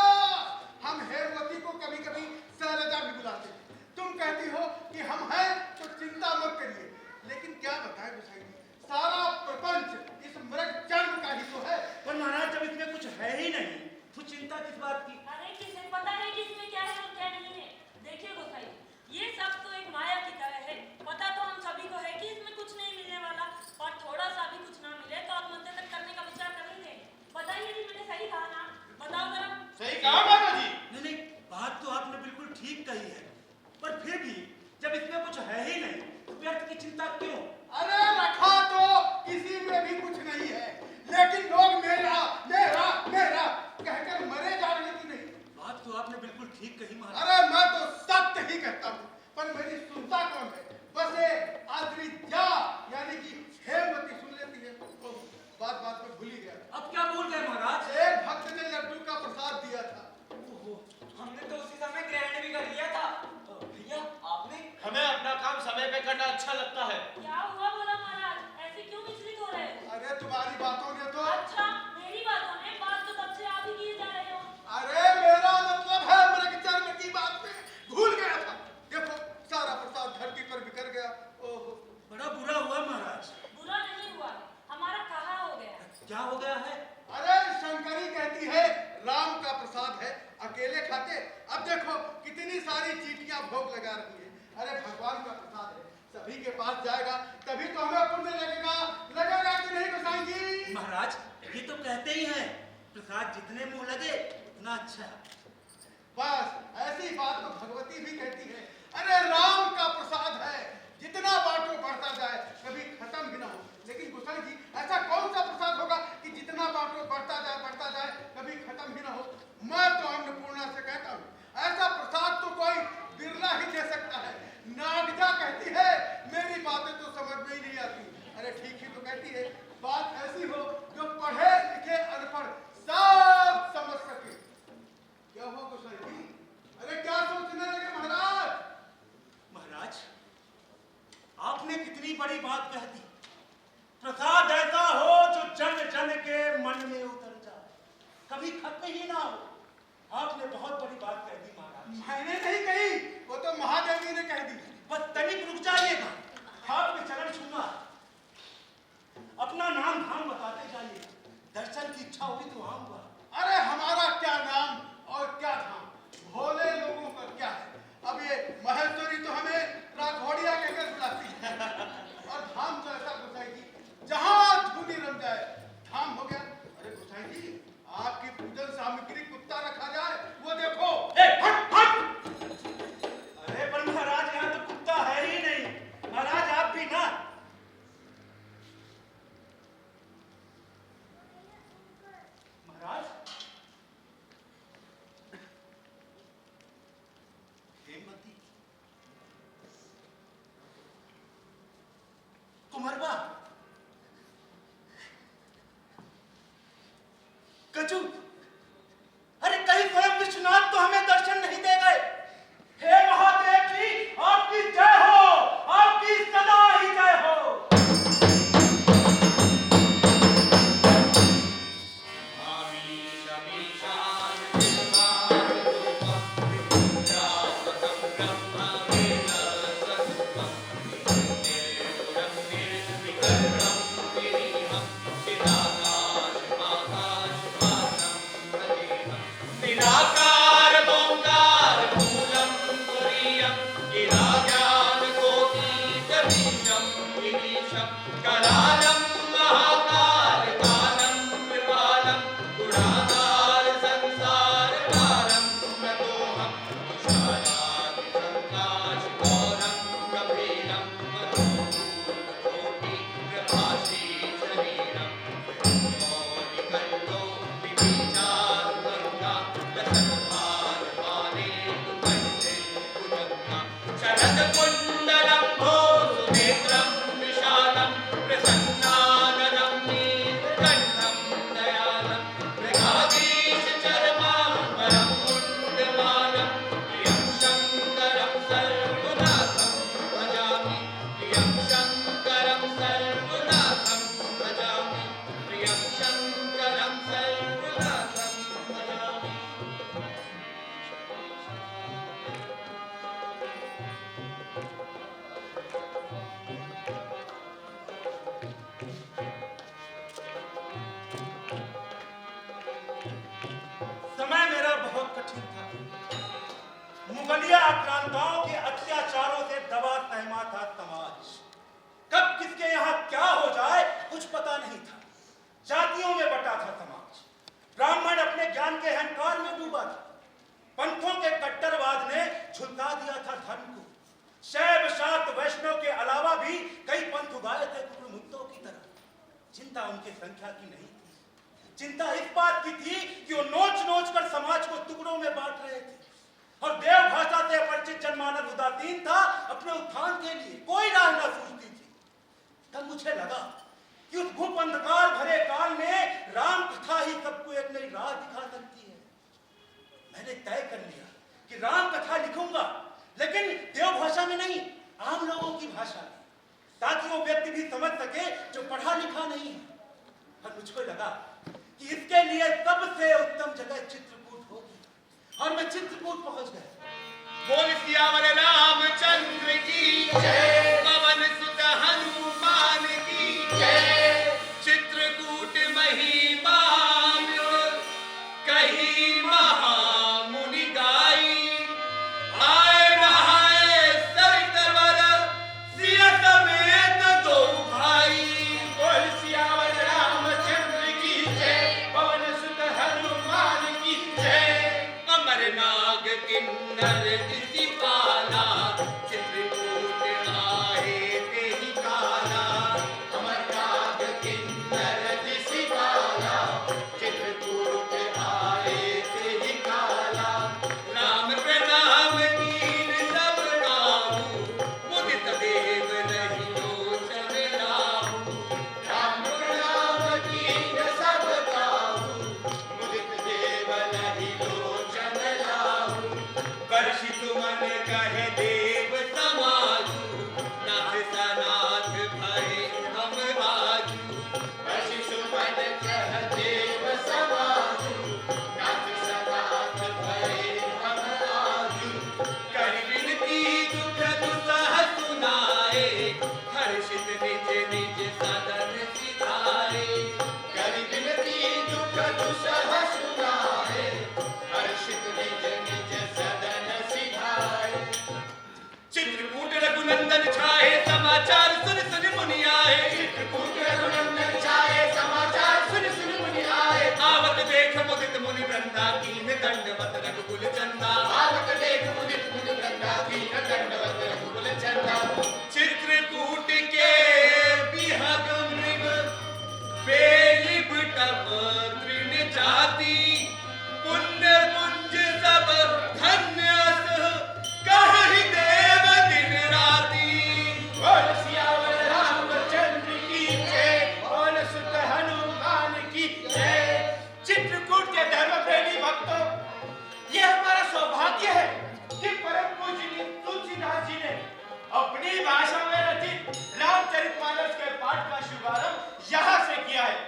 हम हेमवती को कभी कभी शैलजा भी बुलाते हैं। तुम कहती हो कि हम हैं तो चिंता मत करिए, लेकिन क्या बताएं गोसाई जी, सारा प्रपंच इस मृग जन्म का ही तो है। पर महाराज जब इसमें कुछ है ही नहीं तो चिंता किस बात की? अरे किसे पता है कि इसमें क्या है और क्या नहीं है। देखिए गोसाई, ये सब तो एक माया की तरह है। पता तो हम सभी को है कि इसमें कुछ नहीं मिलने वाला, और थोड़ा सा भी कुछ ना मिले तो आत्महत्या तक करने का विचार करेंगे। बताइए जी, मैंने सही कहा ना? बताओ जरा। सही कहा माता जी। नहीं नहीं, बात तो आपने बिल्कुल ठीक कही है, पर फिर भी जब इसमें कुछ है ही नहीं तो व्यर्थ की चिंता क्यों? अरे रखा तो किसी में भी कुछ नहीं है, लेकिन लोग मेरा मेरा मेरा कहकर मरे जा रहे कि नहीं। बात तो आपने बिल्कुल ठीक कही महाराज। अरे मैं तो सत्य ही कहता हूँ, पर मेरी सुनता कौन है? बस ये आद्रिजा यानी कि हेमवती सुन लेती है। तो बात बात में भूल ही गया। अब क्या बोल गए महाराज? एक भक्त ने लड्डू का प्रसाद दिया था। हमने तो उसी समय ग्रहण भी कर लिया था। भैया आपने? हमें अपना काम समय पे करना अच्छा लगता है। क्या हुआ बोला महाराज, ऐसे क्यों विचलित हो रहे हो? अरे तुम्हारी बातों ने तो अच्छा, मेरी बातों ने? बात तो तब से आप ही किए जा रहे हो। अरे मेरा मतलब है मृग जन्म की बात में भूल गया था। देखो सारा प्रसाद धरती पर बिखर गया। ओहो, बड़ा बुरा हुआ महाराज। बुरा नहीं हुआ, हमारा कहा हो गया। क्या हो गया है? अरे शंकरी कहती है राम का प्रसाद है, अकेले खाते। अब देखो कितनी सारी चीटियां भोग लगा रही है। अरे भगवान का प्रसाद है, सभी के पास जाएगा तभी तो हमें पुण्य लगेगा। लगेगा कि नहीं गोसाई जी? महाराज ये तो कहते ही हैं, प्रसाद जितने मुंह लगे उतना अच्छा। बस ऐसी बात तो भगवती भी कहती है। अरे राम का प्रसाद है, जितना बांटो बढ़ता जाए, कभी खत्म भी ना हो। लेकिन गोसाई जी ऐसा कौन सा प्रसाद होगा कि जितना बांटो बढ़ता जाए, कभी खत्म भी ना हो? मैं तो अन्नपूर्णा से कहता हूँ, ऐसा प्रसाद तो कोई बिरला ही दे सकता है। नागजा कहती है मेरी बातें तो समझ में ही नहीं आती। अरे ठीक ही तो कहती है, बात ऐसी हो जो पढ़े लिखे अनपढ़ सब समझ सके। क्या हुआ गोसाई जी? अरे क्या सोचने लगे महाराज? महाराज आपने कितनी बड़ी बात कह दी। प्रसाद ऐसा हो जो जन जन के मन में उतर जाए, कभी खत्म ही ना हो। आपने बहुत बड़ी बात कह दी महाराज। मैंने नहीं कही, वो तो महादेवी ने कह दी। बस तनिक रुक जाइएगा, आपके चरण छूना, अपना नाम धाम बताते जाइए, दर्शन की इच्छा हुई तो आऊंगा। अरे हमारा क्या नाम और क्या धाम, भोले लोगों का क्या है। अब ये महेश्वरी तो हमें राघोड़िया कहकर बुलाती है, और धाम तो ऐसा गोसाई जी जहां धूनी रम जाए धाम हो गया। अरे गोसाई जी आपकी पूजन सामग्री कुत्ता रखा जाए, वो देखो। हट हट। अरे पर महाराज यहाँ तो कुत्ता है ही नहीं। महाराज आप भी ना। महाराज हेमवती, कुंवरबा, कचू, अरे कहीं स्वयं विश्वनाथ तो हमें दर्शन नहीं दे गए। हे महादेव जी आपकी जय हो, आपकी सदा ही जय हो। शरद कुंडलम भो सुनेत्र बलिया आक्रांताओं के अत्याचारों से दबा सहमा था समाज। कब किसके यहाँ क्या हो जाए कुछ पता नहीं था। जातियों में बटा था समाज। ब्राह्मण अपने ज्ञान के अहंकार में डूबा था। पंथों के कट्टरवाद ने झुलसा दिया था धर्म को। शैव शाक्त वैष्णव के अलावा भी कई पंथ उगाए थे कुटुंबों की तरह। चिंता उनके संख्या की नहीं थी। चिंता इस बात की थी कि वो नोच नोच कर समाज को टुकड़ों में बांट रहे थे। और देव भाषा से अपरिचित जनमानस उदासीन था। अपने उत्थान के लिए कोई राह न सूझती थी। तब मुझे लगा कि उस भूप अंधकार भरे काल में राम कथा ही सबको एक नई राह दिखा सकती है। मैंने तय कर लिया कि राम कथा लिखूंगा, लेकिन देव भाषा में नहीं, आम लोगों की भाषा में, ताकि वो व्यक्ति भी समझ सके जो पढ़ा लिखा नहीं है। और मुझको लगा कि इसके लिए सबसे उत्तम जगह चित्रकूट होगी। और मैं चित्रकूट पहुंच गया। बोल सियावर रामचंद्र की जय, पवन सुत हनुमान की जय। चित्रकूट महिमा कही महामुनि गाई, आए नहाए सरित वर सिया समेत दो भाई। बोल सियावर रामचंद्र की जय, पवन सुत हनुमान की जय। अमरनाग किन्नर किसी पाला, चित्रकूट आए तेहि काला। अमरनाग किन्नर किसी पाला, चित्रकूट आए तेहि काला। राम प्रणाम कीन सब नामु, मुदित देव नहीं लोचन लाहु। राम प्रणाम कीन सब नामु, मुदित देव नहीं लोचन लाहु। वर्षित मन कहे देव समाजु, नाथ सनाथ भय हम आजु। वर्षित मन कहे देव समाजु, नाथ सनाथ भय हम आजु। कर विनती दुख दुसह सुनाए, हर्षित निज निज सदन सिधाए। कर विनती दुख दुसह सुनाए, हर्षित निज निज सदन सिधाए। चित्रकूट रघुनंदन छाए, समाचार सुन सुन मुनि आए। चित्रकूट रघुनंदन छाए, समाचार सुन सुन मुनि आए। आवत देख मुदित मुनि वृंदा, कीन दंडवत रघुकुल चंदा। आवत देख मुदित मुनि वृंदा, कीन दंडवत रघुकुल चंदा। चित्रकूट के बिहग मृग, बेली बिटप तृण जाति। पुण्य पुंज सब धन्य कहि देव दिन राति। बोल सियावर रामचंद्र की जय, पवन सुत हनुमान की जय। चित्रकूट के धर्म प्रेमी भक्तों, ये हमारा सौभाग्य है कि परम पूज्य तुलसीदास जी ने अपनी भाषा में रचित रामचरितमानस के पाठ का शुभारंभ यहाँ से किया है।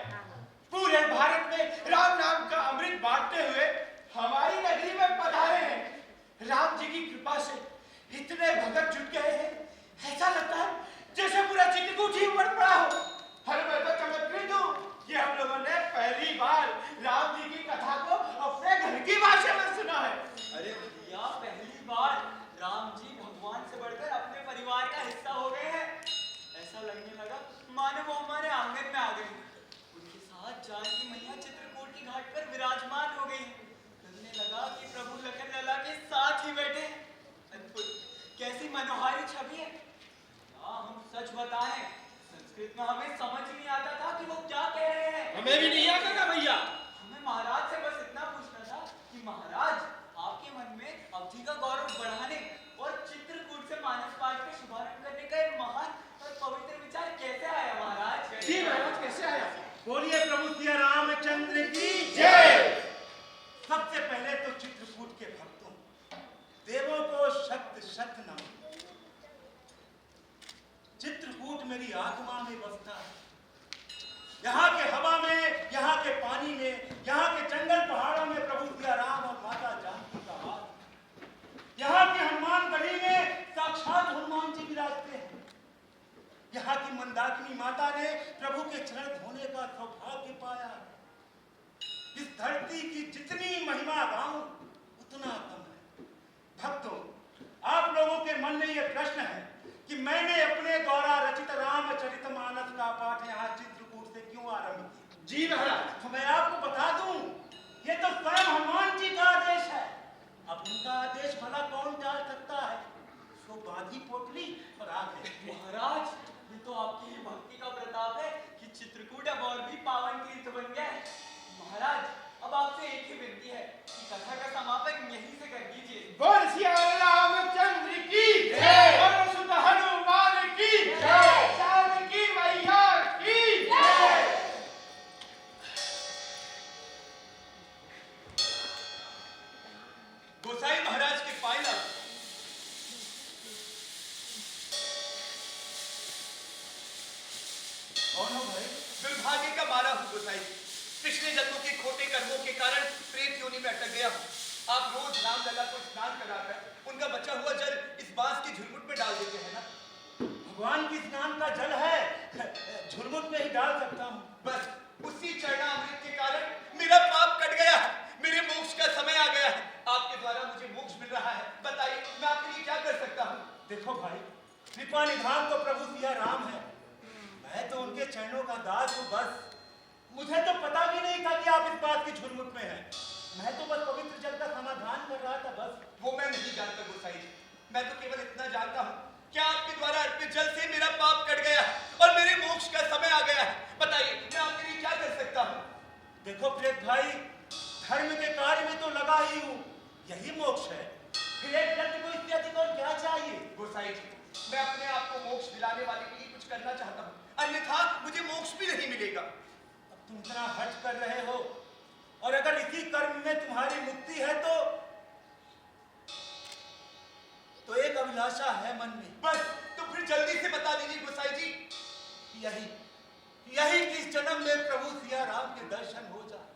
पूरे भारत में राम नाम का अमृत बांटते हुए हमारी नगरी में पधारे हैं। राम जी की कृपा से इतने भगत जुट गए हैं, ऐसा लगता है जैसे पूरा चित्रकूट ही उमड़ पड़ा हो। हर मैं तो चमत्कृत हूँ कि हम लोगों ने पहली बार राम जी की कथा को अपने घर की भाषा में सुना है। अरे भैया, पहली बार राम जी भगवान से बढ़कर अपने परिवार का हिस्सा हो गए हैं। ऐसा लगने लगा मानो वो हमारे आंगन में आ गए। उनके साथ जानकी मैया चित्रकूट की घाट पर विराजमान हो गई। लगने लगा कि प्रभु लखन लला के साथ ही बैठे। अद्भुत, कैसी मनोहारी छवि है। हम सच बताएं, संस्कृत में हमें समझ नहीं आता था कि वो क्या कह रहे हैं। हमें भी नहीं आता था भैया। हमें महाराज से बस इतना पूछना था कि महाराज, आपके मन में अवधि का गौरव बढ़ाने और चित्रकूट से मानस पाठ का शुभारंभ करने का एक महान और पवित्र विचार कैसे आया महाराज? जी महाराज, कैसे आया? बोलिए प्रभु सिया रामचंद्र की जय। सबसे पहले तो चित्रकूट के भक्तों, देवों को शत शत नमन। चित्रकूट मेरी आत्मा में बसता है। यहाँ के हवा में, यहाँ के पानी में, यहाँ के जंगल पहाड़ों में प्रभु सिया राम और माता जानकी का वास। यहाँ की हनुमान गढ़ी में साक्षात हनुमान जी विराजते हैं। यहाँ की मंदाकिनी माता ने प्रभु के चरण धोने का सौभाग्य पाया। इस धरती की जितनी महिमा गाऊं उतना कम है। भक्तों, आप लोगों के मन में यह प्रश्न है कि मैंने अपने द्वारा रचित रामचरितमानस का पाठ यहाँ चित्रकूट से क्यों आरंभ किया। जी महाराज। तो मैं आपको बता दूं, ये तो स्वयं हनुमान जी का आदेश है। अब उनका आदेश भला कौन टाल सकता है। तो बांधी पोटली और आ गए। महाराज, ये तो आपकी ही भक्ति का प्रताप है कि चित्रकूट अब और भी पावन तीर्थ बन गया है। महाराज, अब आपसे एक ही विनती है कि कथा का समापन यहीं से कर दीजिए। बोल सिया रामचंद्र की जय, और सुत हनुमान की जय, जानकी मैया की जय। गोसाई महाराज के पायला कौन हो भाई? दुर्भाग्य का मारा हूँ गोसाई। पिछले जन्मों के खोटे कर्मों के कारण प्रेत योनि में अटक गया हूँ। आप रोज रामलला को स्नान कराकर उनका बचा हुआ जल इस बांस की झुरमुट में डाल देते हैं ना। भगवान की स्नान का जल है, झुरमुट में ही डाल सकता हूँ। बस उसी चरणामृत के कारण मेरा पाप कट गया है, मेरे मोक्ष का समय आ गया है। आपके द्वारा मुझे मोक्ष मिल रहा है, बताइए मैं आपके लिए क्या कर सकता हूँ। देखो भाई, कृपा निधान तो प्रभु सिया राम है। मैं तो उनके चरणों का दास हूँ। बस मुझे तो पता भी नहीं था कि आप इस बात की झुरमुट में हैं। मैं तो बस पवित्र जल का समाधान कर रहा था। बस वो मैं नहीं जानता गोसाई जी। मैं तो केवल इतना जानता हूँ, क्या आपके द्वारा अर्पित जल से मेरा पाप कट गया है और मेरे मोक्ष का समय आ गया है। बताइए मैं आपके लिए क्या कर सकता हूँ। देखो प्रेत भाई, धर्म के कार्य में तो लगा ही हूँ, यही मोक्ष है। फिर एक व्यक्ति को इससे अधिक और क्या चाहिए। गोसाई जी, मैं अपने आप को मोक्ष दिलाने वाले के लिए कुछ करना चाहता हूँ, अन्यथा मुझे मोक्ष भी नहीं मिलेगा। अब तुम इतना हट कर रहे हो, और अगर इसी कर्म में तुम्हारी मुक्ति है तो एक अभिलाषा है मन में। बस तो फिर जल्दी से बता दीजिए गोसाई जी। यही कि इस जन्म में प्रभु सिया राम के दर्शन हो जाए।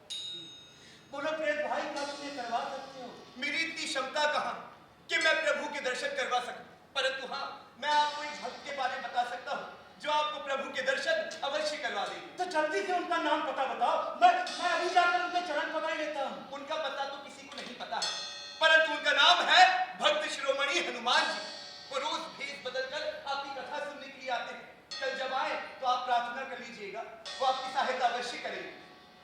बोलो प्रेत भाई, क्या तुम ये करवा सकते हो? मेरी इतनी क्षमता कहाँ कि मैं प्रभु के दर्शन करवा सकूं, परंतु हाँ, मैं आपको एक भक्त के बारे में बता सकता हूँ जो आपको प्रभु के दर्शन अवश्य करवा देगी। तो जल्दी से उनका नाम पता बताओ। मैं अभी जाकर उनके चरण पकड़ लेता हूँ। उनका पता तो किसी को नहीं पता है, परंतु उनका नाम है भक्त शिरोमणि हनुमान जी। वो रोज भेष बदलकर आपकी कथा सुनने के लिए आते हैं। कल जब आए तो आप प्रार्थना कर लीजिएगा, वो आपकी सहायता अवश्य करेंगे।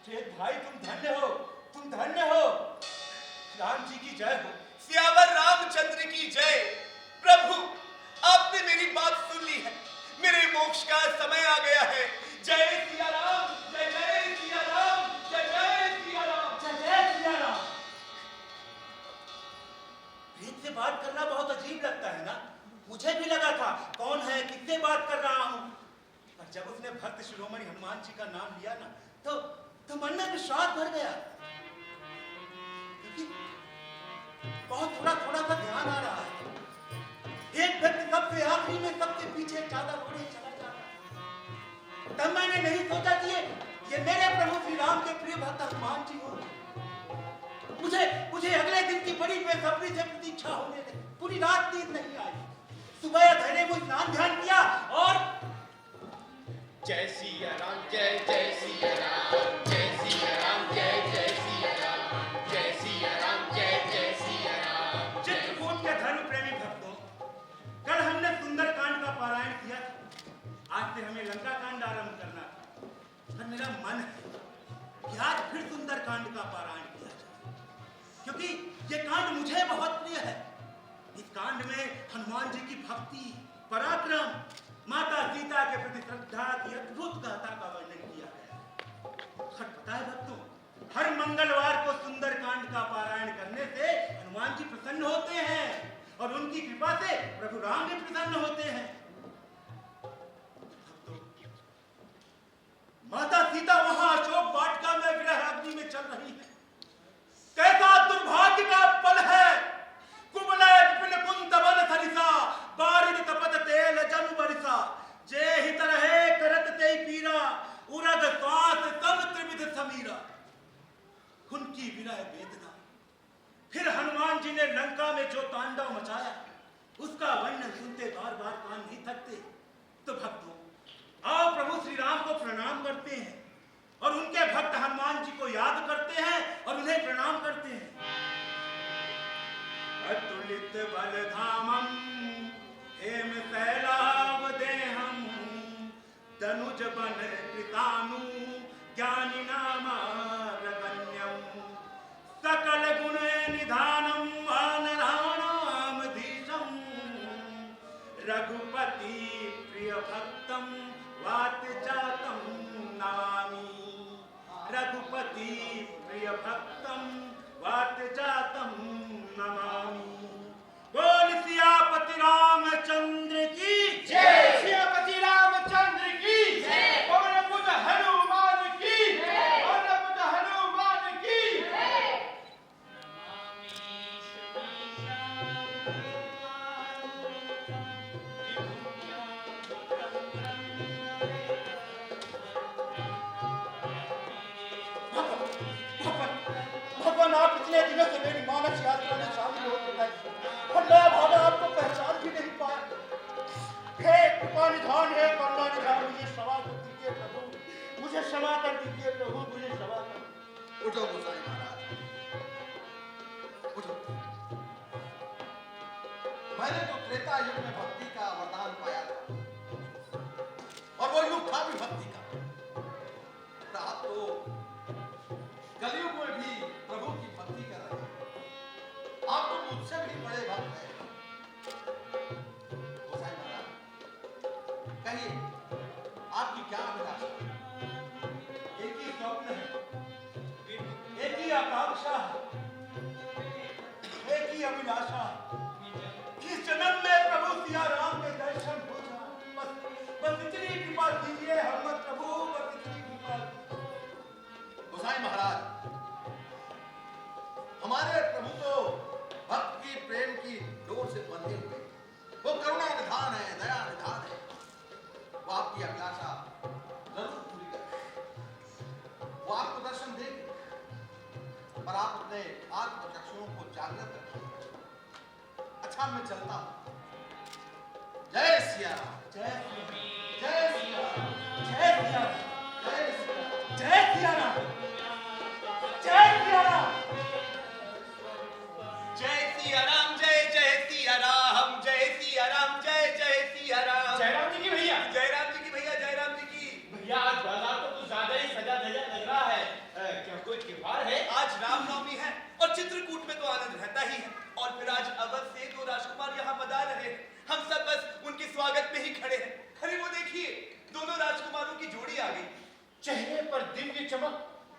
प्रेत भाई, तुम धन्य हो, तुम धन्य हो। राम जी की जय हो। सियावर रामचंद्र की जय। प्रभु, आपने मेरी बात सुन ली है, मेरे मोक्ष का समय आ गया है। जय सिया राम, जय जय सिया राम, जय जय सिया राम, जय जय सिया राम। प्रेत से बात करना बहुत अजीब लगता है ना। मुझे भी लगा था कौन है, किससे बात कर रहा हूँ, पर जब उसने भक्त शिरोमणि हनुमान जी का नाम लिया ना तो मन में विश्वास भर गया। क्योंकि बहुत थोड़ा थोड़ा सा ध्यान आ रहा है। एक व्यक्ति सबसे आखिरी में सबसे पीछे चादर ओढ़े चला जा रहा है। तब मैंने नहीं सोचा कि ये मेरे प्रभु श्री राम के प्रिय भक्त हनुमान जी हो। मुझे अगले दिन की बड़ी बेसब्री से प्रतीक्षा होने लगी। पूरी रात नींद नहीं आई। सुबह धैर्य में स्नान ध्यान किया और जय सिया राम, जय जय सिया राम, जय सिया राम, जय जय सिया राम, जय सिया राम, जय जय सिया राम। चित्रकूट के धर्म प्रेमी भक्तों, कल हमने सुंदर कांड का पारायण किया था। आज से हमें लंका कांड आरंभ करना था, पर मेरा मन है कि आज फिर सुंदर कांड का पारायण किया जाए, क्योंकि ये कांड मुझे बहुत प्रिय है। इस कांड में हनुमान जी की भक्ति, पराक्रम, माता सीता के प्रति श्रद्धा की अद्भुत गाथा का वर्णन किया गया। सच पता है भक्तों, हर मंगलवार को सुंदर कांड का पारायण करने से हनुमान जी प्रसन्न होते हैं और उनकी कृपा से प्रभु राम भी प्रसन्न होते हैं। भक्तों, माता सीता वहां अशोक वाटिका में विरह अग्नि में चल रही है। कैसा दुर्भाग्य का पल है। कुबलय विपिन कुंत बन सरिसा, बारिद तपत तेल जनु बरिसा। जे हित रहे करत ते पीरा, उरग श्वास सब त्रिविध समीरा। उनकी विरह वेदना। फिर हनुमान जी ने लंका में जो तांडव मचाया, उसका वर्णन सुनते बार बार कान नहीं थकते। तो भक्तों, आओ प्रभु श्री राम को प्रणाम करते हैं और उनके भक्त हनुमान जी को याद करते हैं और उन्हें प्रणाम करते हैं। ललित बलधामम हेम शैलाभ देहम तनुज बन कृतानु ज्ञानी नामारगण्यम सकल गुण निधानम वानराणामधीशम रघुपति प्रिय भक्तम वात जातम नमामि रघुपति प्रिय भक्तम वात जातम नमामि। बोल सियापति रामचंद्र की जय। सियापति रामचंद्र की जय। पवन पुत्र हनुमान की जय। पवन पुत्र हनुमान की जय। भगवान आप इतने दिनों से मेरी मानस यात्रा में शामिल हो चुका है और मैं भागा आपको पहचान भी नहीं पाया। हे कृपा निधान है करुणा निधान मुझे क्षमा कर दीजिए प्रभु मुझे क्षमा कर दीजिए प्रभु मुझे क्षमा कर। उठो गोसाई महाराज उठो। मैंने तो त्रेता युग में भक्ति का वरदान पाया था और वो युग था भी भक्ति का। और आप तो कलयुग में भी प्रभु की भक्ति कर रहे हैं। आप तो मुझसे भी बड़े भक्त हैं। गोसाई महाराज कहिए आपकी क्या अभिलाषा है? एक ही स्वप्न है एक ही आकांक्षा है एक ही अभिलाषा है कि इस जन्म में प्रभु सिया राम के दर्शन हो जाए। बस इतनी कृपा कीजिए हनुमत प्रभु बस इतनी कृपा कीजिए। गोसाई महाराज हमारे प्रभु तो भक्त की प्रेम की डोर से बंधे हुए हैं। वो करुणा निधान है दया निधान है। वो आपकी अभिलाषा जरूर पूरी करें। वो आपको दर्शन देंगे पर आप अपने आत्मचक्षुओं को जागृत रखें। अच्छा मैं चलता हूं। जय सिया राम। जय जय सिया राम। जय सिया राम जय सिया राम। जय सिया राम जय सिया राम। जय सिया राम जय जय सिया राम जय सिया राम जय जय सिया राम। जयराम जी की भैया जयराम जी की भैया जयराम जी की भैया आज बाजार तो कुछ ज्यादा ही सजा धजा लग रहा है। क्या कोई त्योहार है? आज रामनवमी है और चित्रकूट में तो आनंद रहता ही है और फिर आज अवध से दो राजकुमार यहाँ पधार रहे हैं। हम सब बस उनके स्वागत में ही खड़े हैं। अरे वो देखिए दोनों राजकुमारों की जोड़ी आ गई। चेहरे पर दिव्य चमक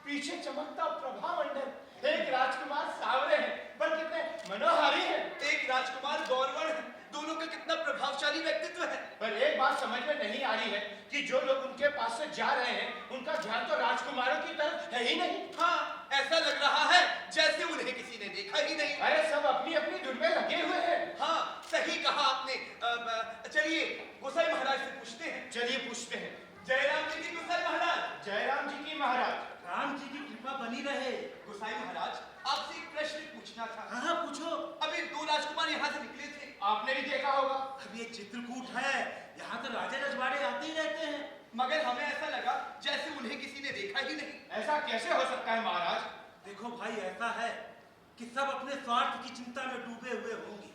पीछे चमकता प्रभा मंडल। एक राजकुमार सावरे हैं पर कितने मनोहारी हैं। एक राजकुमार गौरवर्ण है। दोनों का कितना प्रभावशाली व्यक्तित्व है। पर एक बात समझ में नहीं आ रही है कि जो लोग उनके पास से जा रहे हैं उनका ध्यान तो राजकुमारों की तरफ है ही नहीं। हाँ ऐसा लग रहा है जैसे उन्हें किसी ने देखा ही नहीं। अरे सब अपनी अपनी धुन में लगे हुए हैं। हाँ सही कहा आपने। चलिए गोसाई महाराज से पूछते हैं। चलिए पूछते हैं। जयराम जी की गोसाई महाराज। जयराम जी की महाराज। राम जी की कृपा बनी रहे। गोसाई महाराज आपसे एक प्रश्न पूछना था। हाँ पूछो। अभी दो राजकुमार यहाँ से निकले थे आपने भी देखा होगा। अब ये चित्रकूट है यहाँ तो राजे रजवाड़े आते ही रहते हैं मगर हमें ऐसा लगा जैसे उन्हें किसी ने देखा ही नहीं। ऐसा कैसे हो सकता है महाराज? देखो भाई ऐसा है कि सब अपने स्वार्थ की चिंता में डूबे हुए होंगे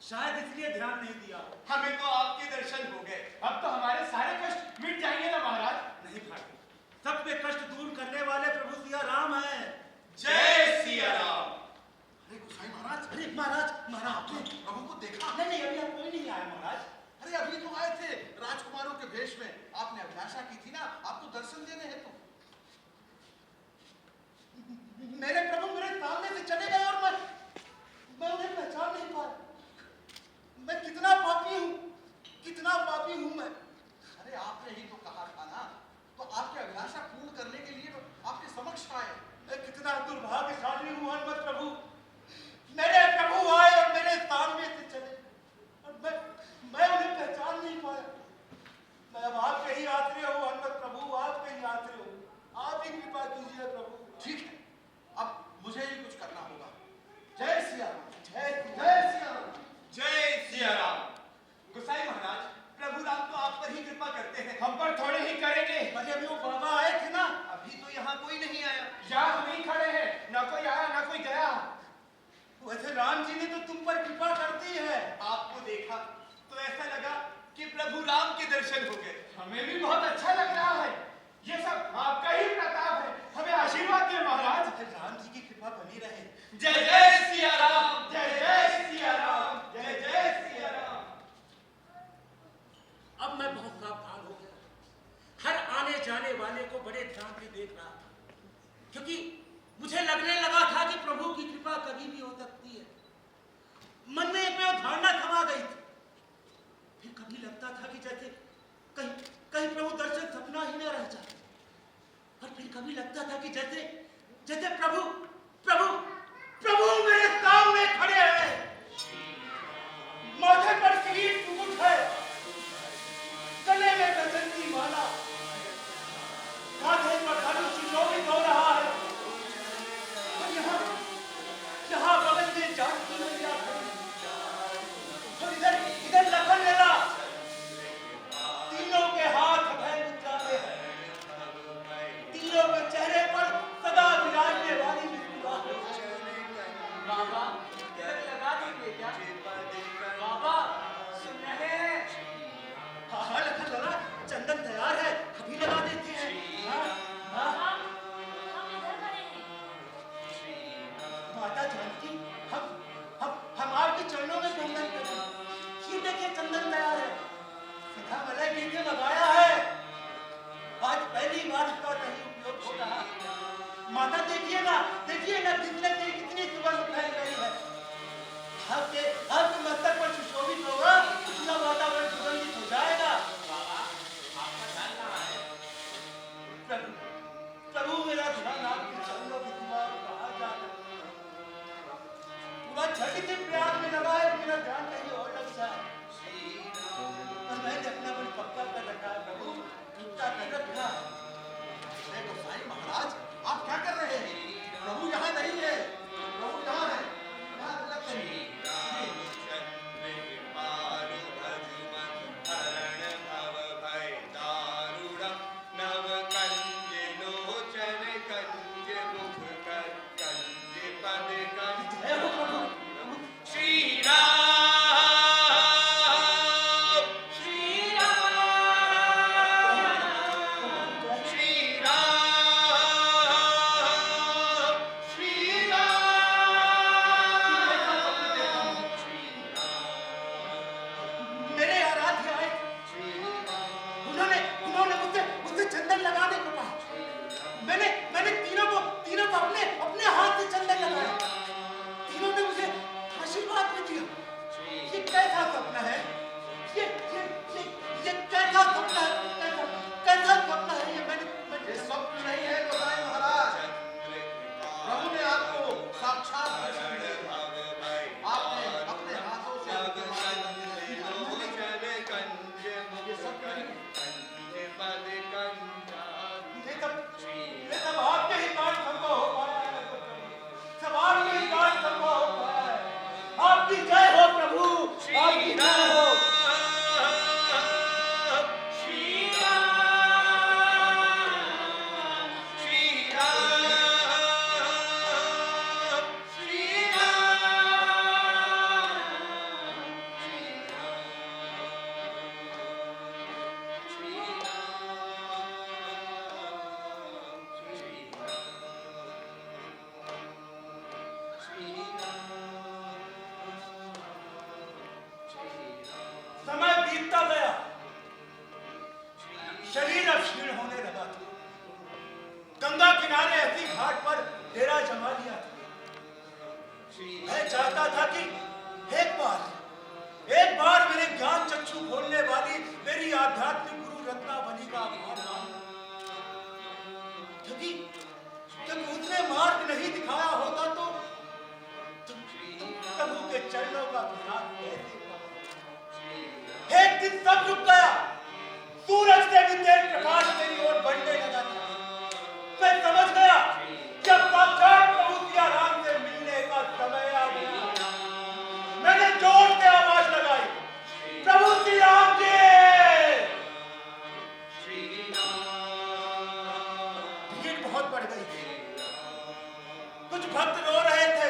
शायद इसलिए ध्यान नहीं दिया। हमें तो आपके दर्शन हो गए। अब तो हमारे सारे कष्ट मिट जाएंगे ना महाराज? नहीं भाई सब पे कष्ट दूर करने वाले प्रभु सिया राम हैं। जय सिया राम। अरे गोसाई महाराज अरे महाराज महाराज आपने प्रभु को देखा? नहीं अभी आप कोई नहीं आया महाराज। अरे अभी तो आए थे राजकुमारों के भेष में। आपने अभिलाषा की थी ना आपको दर्शन देने हेतु। मेरे प्रभु मेरे सामने से चले गए और मैं उन्हें पहचान नहीं पाया। मैं कितना पापी हूँ मैं। अरे आपने ही तो कहा था ना तो आपकी अभिलाषा पूर्ण करने के लिए तो आपके समक्ष आए। मैं कितना दुर्भाग्यशाली हूँ हनुमत प्रभु। मेरे प्रभु आए और मेरे सामने से चले और मैं उन्हें पहचान नहीं पाया। मैं अब आपके ही आश्रय हूँ हनुमत प्रभु आपके ही आश्रय हूँ। आप ही कृपा कीजिए प्रभु। ठीक है अब मुझे ही कुछ करना होगा। जय सिया राम जय सिया राम। जय सिया राम। गोसाई महाराज प्रभु राम तो आप पर ही कृपा करते हैं हम पर थोड़े ही करेंगे। अरे अभी वो बाबा आए थे ना। अभी तो यहाँ कोई नहीं आया। यहाँ हम ही खड़े हैं ना कोई आया ना कोई गया। वैसे राम जी ने तो तुम पर कृपा कर दी है। आपको देखा तो ऐसा लगा कि प्रभु राम के दर्शन हो गए। हमें भी बहुत अच्छा लग रहा है। ये सब आपका ही प्रताप है। हमें आशीर्वाद दें महाराज। राम जी की कृपा बनी रहे। जय जय सिया राम, जय जय सिया राम, जय जय सिया राम। अब मैं बहुत सावधान हो गया। हर आने जाने वाले को बड़े ध्यान से देख रहा था, क्योंकि मुझे लगने लगा था कि प्रभु की कृपा कभी भी हो सकती है। मन में एक धारणा समा गई थी। फिर कभी लगता था कि जैसे कहीं प्रभु दर्शन सपना ही न रह जाए, और फिर कभी लगता था कि जैसे जैसे प्रभु प्रभु प्रभु मेरे सामने खड़े हैं। माथे पर किरीट मुकुट है, गले में गजन की माला, कांधे पर धनुष सुशोभित हो रहा है। और यहाँ बगल में जानकी मैया खड़ी, और इधर लखन लला, तीनों के हाथ अभय मुद्रा में है। तीनों के चेहरे पर सदा विराजने वाली मुस्कुराहट। बाबा तिलक लगा देंगे क्या? बाबा सुन रहे हैं? हाँ हाँ लखन लला, चंदन तैयार है, अभी लगा देते हैं। हाँ हाँ। हम इधर खड़े हैं। माता जानकी, हम आपके चरणों में चंदन करें। ये देखिए चंदन तैयार है, सीधा मलय नीचे लगाया है। आज पहली बार इसका सही उपयोग हो रहा है। माता देखिए ना कितने से कितनी सुगंध फैल रही है। आपके मस्तक पर सुशोभित होगा, पूरा वातावरण सुगंधित हो जाएगा। प्रभु मेरा ध्यान आपके चरणों के सिवा कहाँ जाता है। पूरा झट से प्रयास में लगा है, मेरा ध्यान कहीं और लग जाए। और मैंने अपना मन पक्का कर रखा है प्रभु, पक्का कर रखा। देखो साईं महाराज, आप क्या कर रहे हैं? प्रभु यहाँ नहीं है, प्रभु यहाँ है। यहाँ तिलक करिए। मेरे आराध्य आए, उन्होंने मुझसे चंदन लगाने को कहा। मैंने तीनों को अपने हाथ से चंदन लगाया। तीनों ने मुझे आशीर्वाद भी दिया। ये कैसा सपना है? ये कैसा सपना है? कैसा सपना है ये? ये स्वप्न नहीं है गोसाई महाराज, प्रभु ने आपको साक्षात दर्शन दिए। आपने अपने हाथों से उनके माथे पर ये सब नहीं। ये सब आपके ही कारण संभव हो पाया है। सब आपके ही कारण संभव हो पाया है। आपकी जय हो प्रभु, आपकी जय हो। समय बीतता गया, शरीर अब क्षीण होने लगा था। गंगा किनारे ऐसी घाट पर डेरा जमा लिया था। मैं चाहता था कि एक बार मेरे ज्ञान चक्षु खोलने वाली मेरी आध्यात्मिक गुरु रत्नावली का आभार मानूं। क्योंकि उसने मार्ग नहीं दिखाया होता तो प्रभु के चरणों का ध्यान कैसे पाऊं? एक दिन सब रुक गया। सूरज से भी तेज प्रकाश मेरी ओर बढ़ने लगा था। मैं समझ गया जब साक्षात प्रभु सिया राम से मिलने का समय आ गया। मैंने जोर से आवाज लगाई, प्रभु श्री राम जी। भीड़ बहुत बढ़ गई थी। कुछ भक्त रो रहे थे,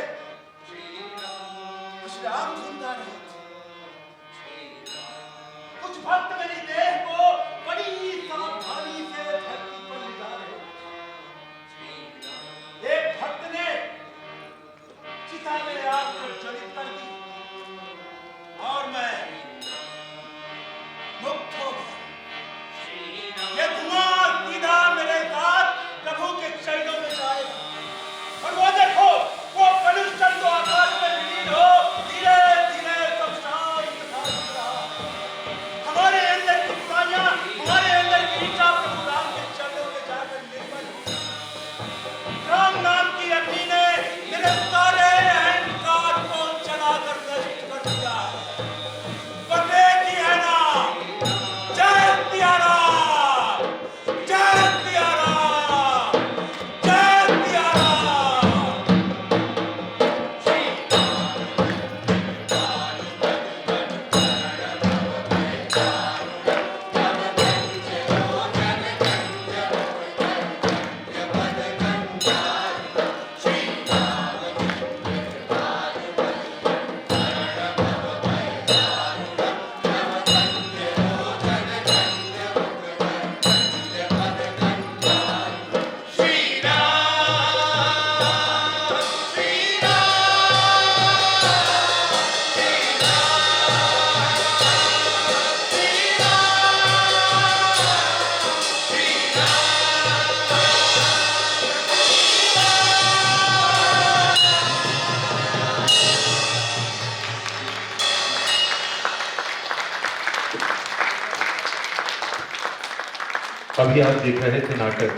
अभी आप देख रहे थे नाटक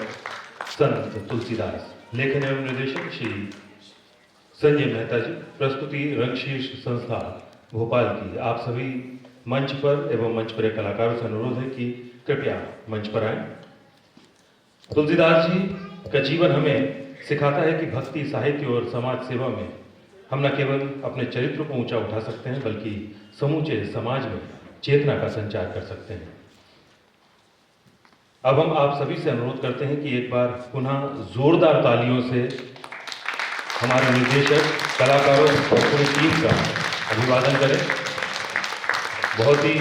संत तुलसीदास, लेखन एवं निर्देशन श्री संजय मेहता जी, प्रस्तुति रंगशीर्ष संस्था भोपाल की। आप सभी मंच पर एवं मंच पर कलाकारों से अनुरोध है कि कृपया मंच पर आएं। तुलसीदास जी का जीवन हमें सिखाता है कि भक्ति, साहित्य और समाज सेवा में हम न केवल अपने चरित्र को ऊंचा उठा सकते हैं, बल्कि समूचे समाज में चेतना का संचार कर सकते हैं। अब हम आप सभी से अनुरोध करते हैं कि एक बार पुनः जोरदार तालियों से हमारे निर्देशक, कलाकारों और पूरी टीम का अभिवादन करें। बहुत ही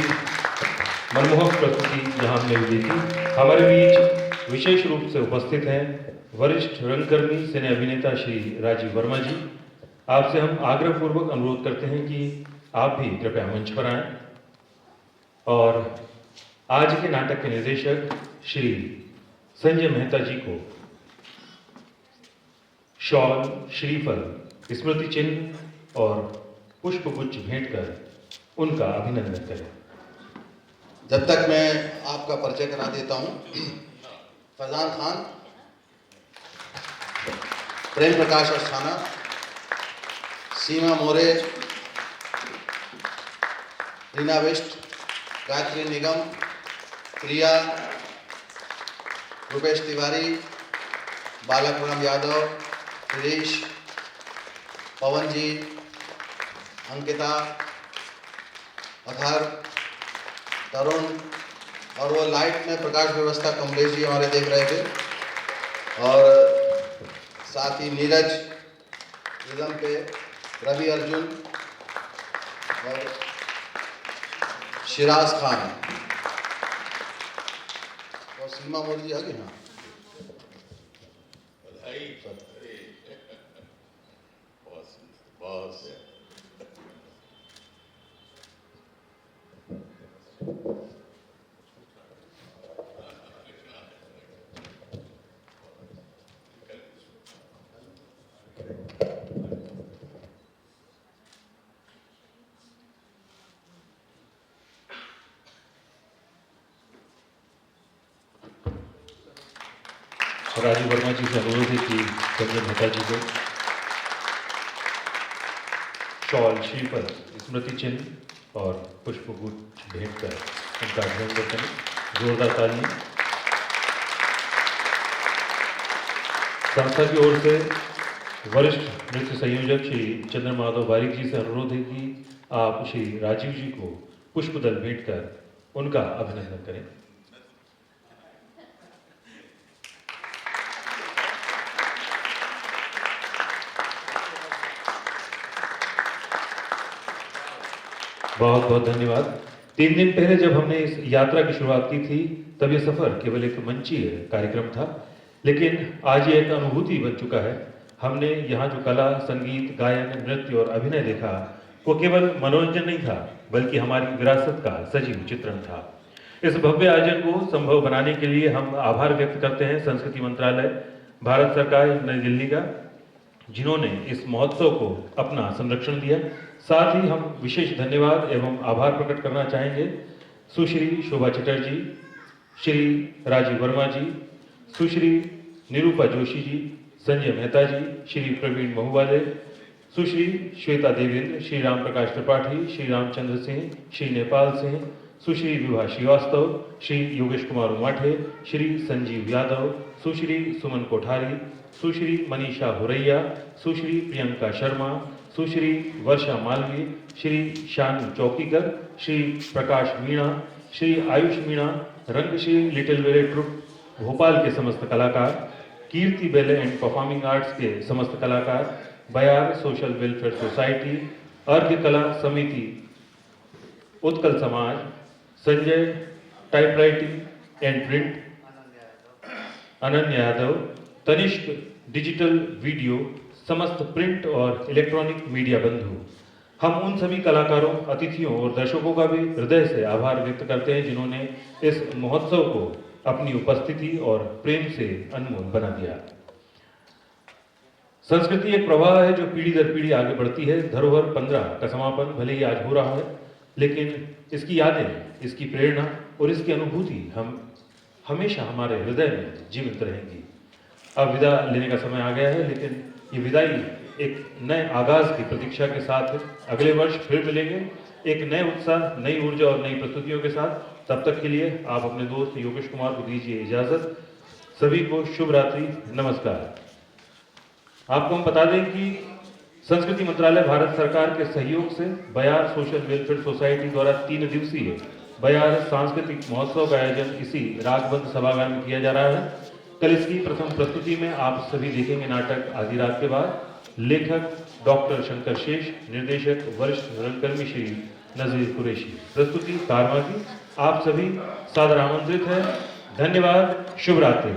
मनमोहक प्रस्तुति यहाँ हमने देखी। हमारे बीच विशेष रूप से उपस्थित हैं वरिष्ठ रंगकर्मी, सिने अभिनेता श्री राजीव वर्मा जी। आपसे हम आग्रहपूर्वक अनुरोध करते हैं कि आप भी कृपया मंच पर आएं और आज के नाटक के निर्देशक श्री संजय मेहता जी को शॉल, श्रीफल, स्मृति चिन्ह और पुष्पगुच्छ भेंट कर उनका अभिनंदन करें। जब तक मैं आपका परिचय करा देता हूं, फैजान खान, प्रेम प्रकाश अस्थाना, सीमा मोरे, रीना बिष्ट, गायत्री निगम, प्रिया, रुपेश तिवारी, बालक यादव, गिरीश, पवन जी, अंकिता, अधर, तरुण और वो लाइट में प्रकाश व्यवस्था कमलेश जी हमारे देख रहे थे, और साथ ही नीरज, रिदम पे रवि अर्जुन और शिराज खान और सीमा मोदी जी आगे। हाँ, राजीव वर्मा जी से अनुरोध है कि संजय मेहता जी को शॉल, श्रीफल, स्मृति चिन्ह और पुष्पगुच्छ भेंट कर उनका अभिनंदन करें। जोरदार तालियां। संस्था की ओर से वरिष्ठ नृत्य संयोजक श्री चंद्र माधव बारिक जी से अनुरोध है कि आप श्री राजीव जी को पुष्पदल भेंट कर उनका अभिनंदन करें। बहुत बहुत धन्यवाद। 3 दिन पहले जब हमने इस यात्रा की शुरुआत की थी, तब ये सफर केवल एक मंचीय कार्यक्रम था, लेकिन आज ये एक अनुभूति बन चुका है। हमने यहाँ जो कला, संगीत, गायन, नृत्य और अभिनय देखा, वो केवल मनोरंजन नहीं था, बल्कि हमारी विरासत का सजीव चित्रण था। इस भव्य आयोजन को संभव बनाने के लिए हम आभार व्यक्त करते हैं संस्कृति मंत्रालय, भारत सरकार नई दिल्ली का, जिन्होंने इस महोत्सव को अपना संरक्षण दिया। साथ ही हम विशेष धन्यवाद एवं आभार प्रकट करना चाहेंगे सुश्री शोभा चटर्जी, श्री राजीव वर्मा जी, सुश्री निरूपा जोशी जी, संजय मेहता जी, श्री प्रवीण महुवाले, सुश्री श्वेता देवेंद्र, श्री राम प्रकाश त्रिपाठी, श्री रामचंद्र सिंह, श्री नेपाल सिंह, सुश्री विभा श्रीवास्तव, श्री योगेश कुमार उमाठे, श्री संजीव यादव, सुश्री सुमन कोठारी, सुश्री मनीषा हुरैया, सुश्री प्रियंका शर्मा, सुश्री वर्षा मालवी, श्री शानू चौकीकर, श्री प्रकाश मीणा, श्री आयुष मीणा, रंगश्री लिटिल वेले ट्रुप भोपाल के समस्त कलाकार, कीर्ति बैले एंड परफॉर्मिंग आर्ट्स के समस्त कलाकार, बयार सोशल वेलफेयर सोसाइटी, अर्घ्य कला Samiti, Utkal Samaj, Sanjay typewriting and print, Ananya Yadav, Tanishq digital video, समस्त प्रिंट और इलेक्ट्रॉनिक मीडिया बंधु, हम उन सभी कलाकारों, अतिथियों और दर्शकों का भी हृदय से आभार व्यक्त करते हैं जिन्होंने इस महोत्सव को अपनी उपस्थिति और प्रेम से अनमोल बना दिया। संस्कृति एक प्रवाह है जो पीढ़ी दर पीढ़ी आगे बढ़ती है। धरोहर 15 का समापन भले ही आज हो रहा है, लेकिन इसकी यादें, इसकी प्रेरणा और इसकी अनुभूति हम हमेशा हमारे हृदय में जीवित रहेंगी। अब विदा लेने का समय आ गया है, लेकिन ये विदाई एक नए आगाज की प्रतीक्षा के साथ है। अगले वर्ष फिर मिलेंगे एक नए उत्साह, नई ऊर्जा और नई प्रस्तुतियों के साथ। तब तक के लिए आप अपने दोस्त योगेश कुमार को दीजिए इजाजत। सभी को शुभ रात्रि, नमस्कार। आपको हम बता दें कि संस्कृति मंत्रालय भारत सरकार के सहयोग से बयार सोशल वेलफेयर सोसाइटी द्वारा 3 दिवसीय बयार सांस्कृतिक महोत्सव का आयोजन इसी रागबंद सभागार में किया जा रहा है। कल इसकी प्रथम प्रस्तुति में आप सभी देखेंगे नाटक आधी रात के बाद। लेखक डॉक्टर शंकर शेष, निर्देशक वरिष्ठ रंगकर्मी श्री नजीर कुरैशी, प्रस्तुति कारवा की। आप सभी सादर आमंत्रित हैं। धन्यवाद, शुभ रात्रि।